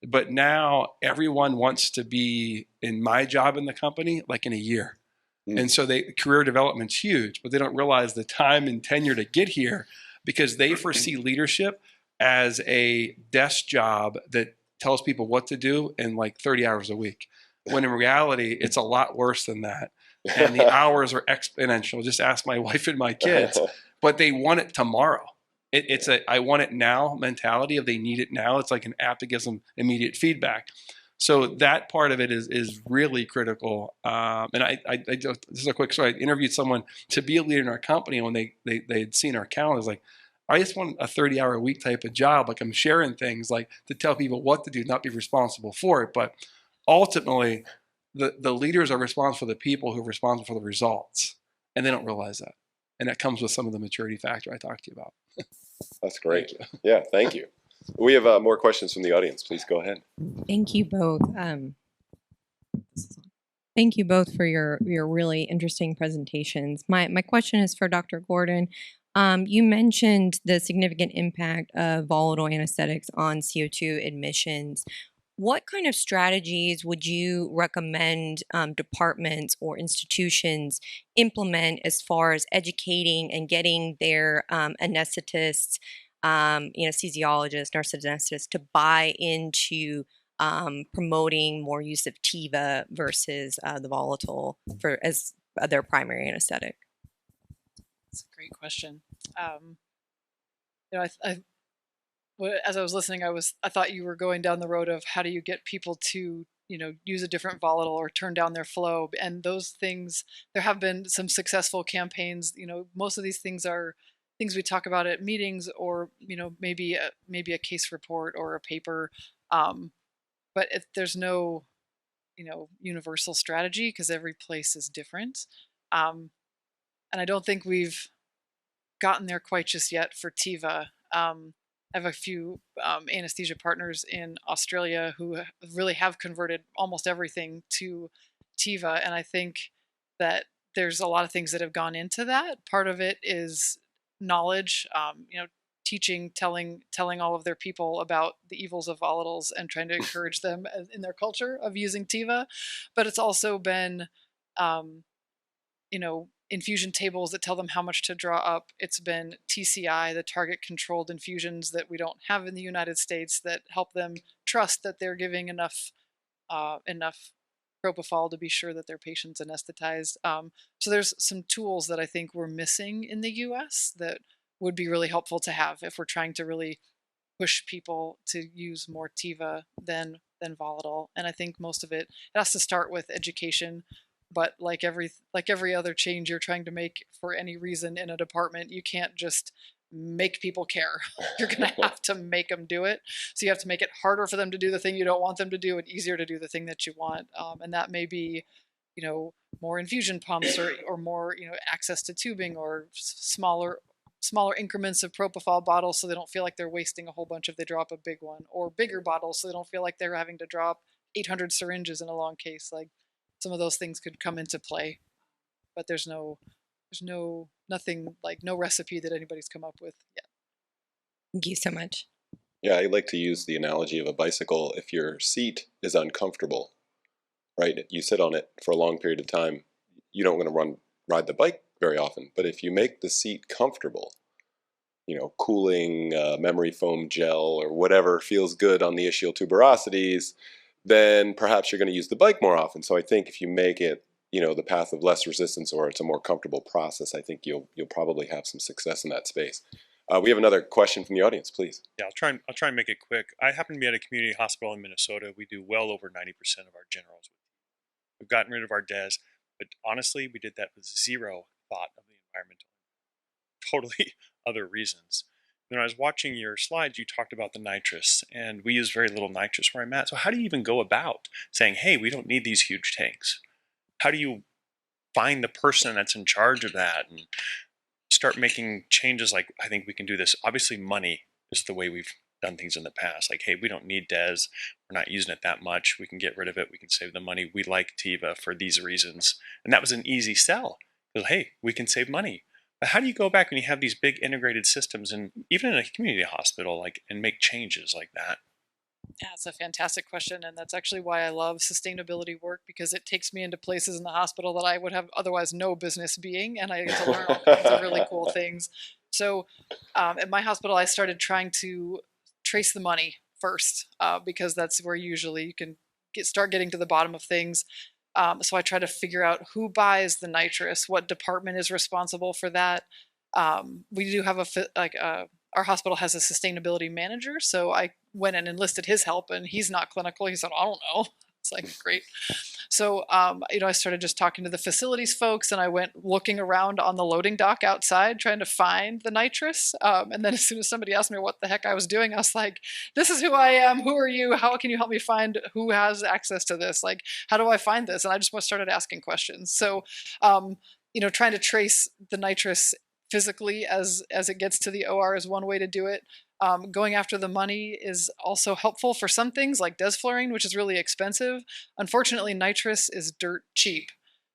but now everyone wants to be in my job in the company like in a year. And so career development's huge, but they don't realize the time and tenure to get here, because they foresee leadership as a desk job that tells people what to do in like 30 hours a week. When in reality, it's a lot worse than that. And the hours are exponential. Just ask my wife and my kids, but they want it tomorrow. It's a I want it now mentality of they need it now. It's like an app that gives them immediate feedback. So that part of it is really critical. And I this is a quick story. I interviewed someone to be a leader in our company, and when they had seen our calendars, like, I just want a 30-hour week type of job. Like, I'm sharing things like to tell people what to do, not be responsible for it. But ultimately, the leaders are responsible for the people who are responsible for the results, and they don't realize that. And that comes with some of the maturity factor I talked to you about. That's great. Yeah, thank you. We have more questions from the audience. Please go ahead. Thank you both. Thank you both for your really interesting presentations. My question is for Dr. Gordon. You mentioned the significant impact of volatile anesthetics on CO2 emissions. What kind of strategies would you recommend departments or institutions implement as far as educating and getting their anesthetists, anesthesiologists, nurse anesthetists to buy into promoting more use of TIVA versus the volatile as their primary anesthetic? That's a great question. As I was listening, I thought you were going down the road of how do you get people to, use a different volatile or turn down their flow. And those things, there have been some successful campaigns. Most of these things are things we talk about at meetings, or maybe a case report or a paper. But if there's no, universal strategy, because every place is different. And I don't think we've gotten there quite just yet for TIVA. I have a few anesthesia partners in Australia who really have converted almost everything to TIVA, and I think that there's a lot of things that have gone into that. Part of it is knowledge, teaching, telling all of their people about the evils of volatiles and trying to encourage them in their culture of using TIVA. But it's also been, infusion tables that tell them how much to draw up. It's been TCI, the target controlled infusions that we don't have in the United States, that help them trust that they're giving enough propofol to be sure that their patient's anesthetized. So there's some tools that I think we're missing in the US that would be really helpful to have if we're trying to really push people to use more TIVA than volatile. And I think most of it has to start with education. But like every other change you're trying to make for any reason in a department, you can't just make people care. You're going to have to make them do it. So you have to make it harder for them to do the thing you don't want them to do, and easier to do the thing that you want. And that may be, more infusion pumps, or more, access to tubing, or smaller increments of propofol bottles, so they don't feel like they're wasting a whole bunch if they drop a big one, or bigger bottles so they don't feel like they're having to drop 800 syringes in a long case. Like, some of those things could come into play, but there's nothing, like no recipe that anybody's come up with yet. Thank you so much. Yeah, I like to use the analogy of a bicycle. If your seat is uncomfortable, right, you sit on it for a long period of time, you don't want to ride the bike very often. But if you make the seat comfortable, cooling memory foam gel or whatever feels good on the ischial tuberosities, then perhaps you're going to use the bike more often. So I think if you make it, the path of less resistance, or it's a more comfortable process, I think you'll probably have some success in that space. We have another question from the audience, please. Yeah, I'll try and make it quick. I happen to be at a community hospital in Minnesota. We do well over 90% of our generals. We've gotten rid of our DES, but honestly, we did that with zero thought of the environmental, totally other reasons. When I was watching your slides, you talked about the nitrous, and we use very little nitrous where I'm at. So how do you even go about saying, hey, we don't need these huge tanks? How do you find the person that's in charge of that and start making changes? Like, I think we can do this. Obviously, money is the way we've done things in the past. Like, hey, we don't need DES. We're not using it that much. We can get rid of it. We can save the money. We like Tiva for these reasons. And that was an easy sell. Because, hey, we can save money. But how do you go back when you have these big integrated systems, and even in a community hospital, and make changes like that? Yeah, it's a fantastic question, and that's actually why I love sustainability work, because it takes me into places in the hospital that I would have otherwise no business being, and I get to learn all kinds of really cool things. So at my hospital, I started trying to trace the money first, because that's where usually you can start getting to the bottom of things. So I try to figure out who buys the nitrous, what department is responsible for that. We do have our hospital has a sustainability manager, so I went and enlisted his help, and he's not clinical. He said, I don't know. It's like, great. So, I started just talking to the facilities folks, and I went looking around on the loading dock outside trying to find the nitrous. And then as soon as somebody asked me what the heck I was doing, I was like, this is who I am. Who are you? How can you help me find who has access to this? Like, how do I find this? And I just started asking questions. So, trying to trace the nitrous physically as it gets to the OR is one way to do it. Going after the money is also helpful for some things like desflurane, which is really expensive. Unfortunately, nitrous is dirt cheap.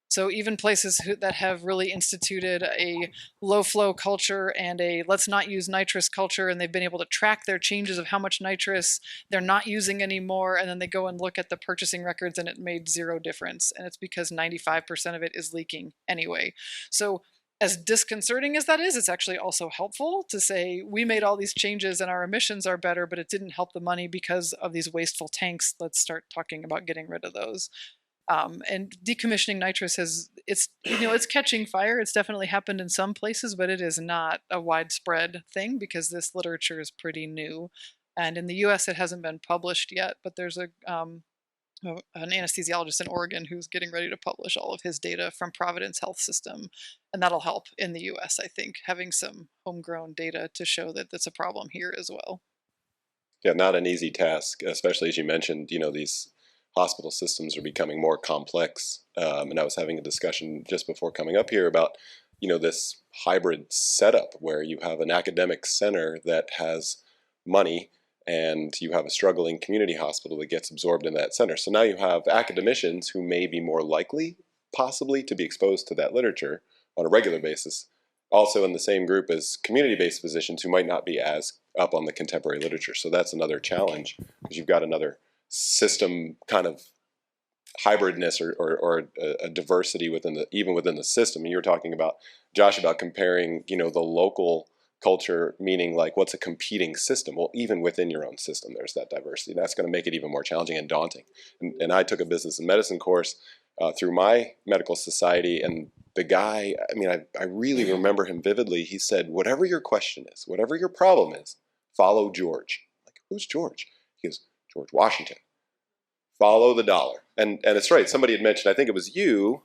So even places that have really instituted a low flow culture and a let's not use nitrous culture, and they've been able to track their changes of how much nitrous they're not using anymore, and then they go and look at the purchasing records and it made zero difference. And it's because 95% of it is leaking anyway. So as disconcerting as that is, it's actually also helpful to say we made all these changes and our emissions are better, but it didn't help the money because of these wasteful tanks. Let's start talking about getting rid of those. And decommissioning nitrous it's catching fire. It's definitely happened in some places, but it is not a widespread thing because this literature is pretty new. And in the US, it hasn't been published yet, but there's an anesthesiologist in Oregon who's getting ready to publish all of his data from Providence Health System. And that'll help in the US, I think, having some homegrown data to show that that's a problem here as well. Yeah, not an easy task, especially as you mentioned, these hospital systems are becoming more complex. And I was having a discussion just before coming up here about, this hybrid setup where you have an academic center that has money and you have a struggling community hospital that gets absorbed in that center. So now you have academicians who may be more likely, possibly, to be exposed to that literature on a regular basis, also in the same group as community-based physicians who might not be as up on the contemporary literature. So that's another challenge, because you've got another system kind of hybridness or a diversity even within the system. And you were talking about, Josh, about comparing, the local culture, meaning like what's a competing system? Well, even within your own system, there's that diversity. That's going to make it even more challenging and daunting. And I took a business and medicine course through my medical society, and the guy, I really remember him vividly. He said, whatever your question is, whatever your problem is, follow George. Like, who's George? He goes, George Washington. Follow the dollar. And it's right. Somebody had mentioned, I think it was you,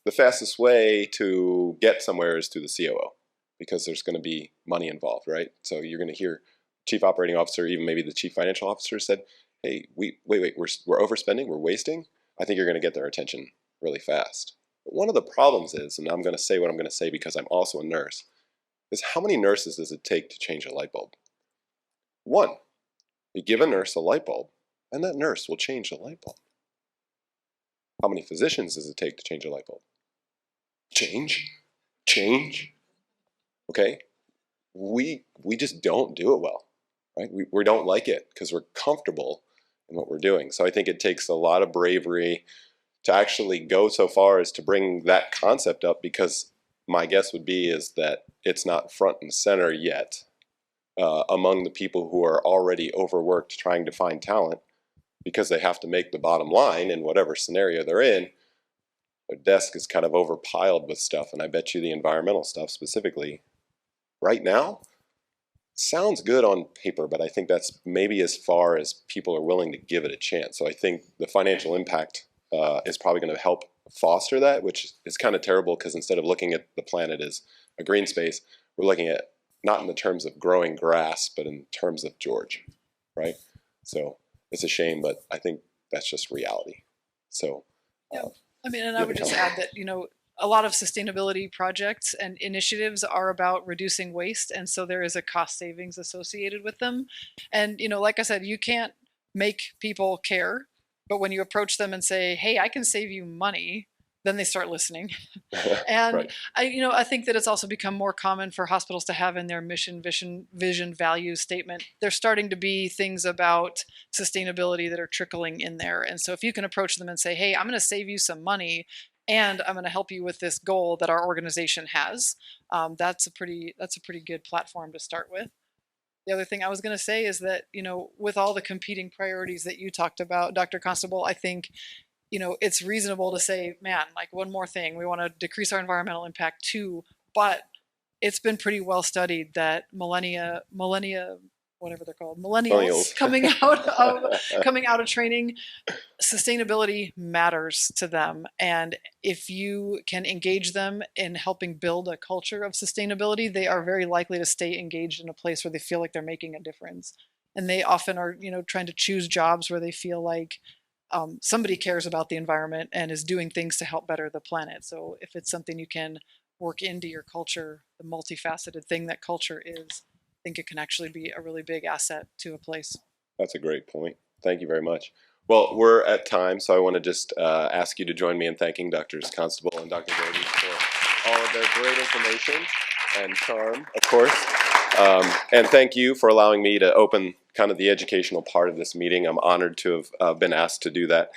the fastest way to get somewhere is through the COO, because there's going to be money involved, right? So you're going to hear chief operating officer, even maybe the chief financial officer said, hey, wait, we're overspending, we're wasting. I think you're going to get their attention really fast. But one of the problems is, and I'm going to say what I'm going to say because I'm also a nurse, is how many nurses does it take to change a light bulb? One. You give a nurse a light bulb, and that nurse will change the light bulb. How many physicians does it take to change a light bulb? Change. Okay? We just don't do it well, right? We don't like it because we're comfortable in what we're doing. So I think it takes a lot of bravery to actually go so far as to bring that concept up, because my guess would be is that it's not front and center yet among the people who are already overworked trying to find talent. because they have to make the bottom line in whatever scenario they're in, their desk is kind of overpiled with stuff. And I bet you the environmental stuff specifically right now sounds good on paper, but I think that's maybe as far as people are willing to give it a chance. So I think the financial impact is probably going to help foster that, which is kind of terrible because instead of looking at the planet as a green space, we're looking at not in the terms of growing grass, but in terms of George, right? So it's a shame, but I think that's just reality. So, yeah. I mean, and I would just add that, you know, a lot of sustainability projects and initiatives are about reducing waste, and so there is a cost savings associated with them. And, you know, like I said, you can't make people care, but when you approach them and say, hey, I can save you money, then they start listening. And right. I think that it's also become more common for hospitals to have in their mission, vision, values statement. There's starting to be things about sustainability that are trickling in there. And so if you can approach them and say, hey, I'm going to save you some money, and I'm going to help you with this goal that our organization has, that's a pretty good platform to start with. The other thing I was going to say is that, you know, with all the competing priorities that you talked about, Dr. Constable, I think, you know, it's reasonable to say, man, like one more thing, we want to decrease our environmental impact too, but it's been pretty well studied that millennia, whatever they're called, millennials coming out of training, sustainability matters to them. And if you can engage them in helping build a culture of sustainability, they are very likely to stay engaged in a place where they feel like they're making a difference. And they often are, you know, trying to choose jobs where they feel like somebody cares about the environment and is doing things to help better the planet. So if it's something you can work into your culture, the multifaceted thing that culture is, I think it can actually be a really big asset to a place. That's a great point. Thank you very much. Well, we're at time, so I want to just ask you to join me in thanking Drs. Constable and Dr. Gordon for all of their great information and charm, of course. And thank you for allowing me to open kind of the educational part of this meeting. I'm honored to have been asked to do that.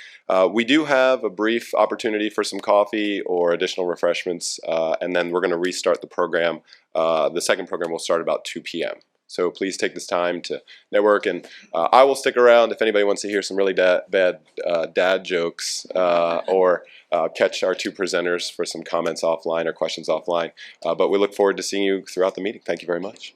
We do have a brief opportunity for some coffee or additional refreshments, and then we're going to restart the program. The second program will start about 2 p.m. So please take this time to network, and I will stick around if anybody wants to hear some really bad dad jokes or catch our two presenters for some comments offline or questions offline. But we look forward to seeing you throughout the meeting. Thank you very much.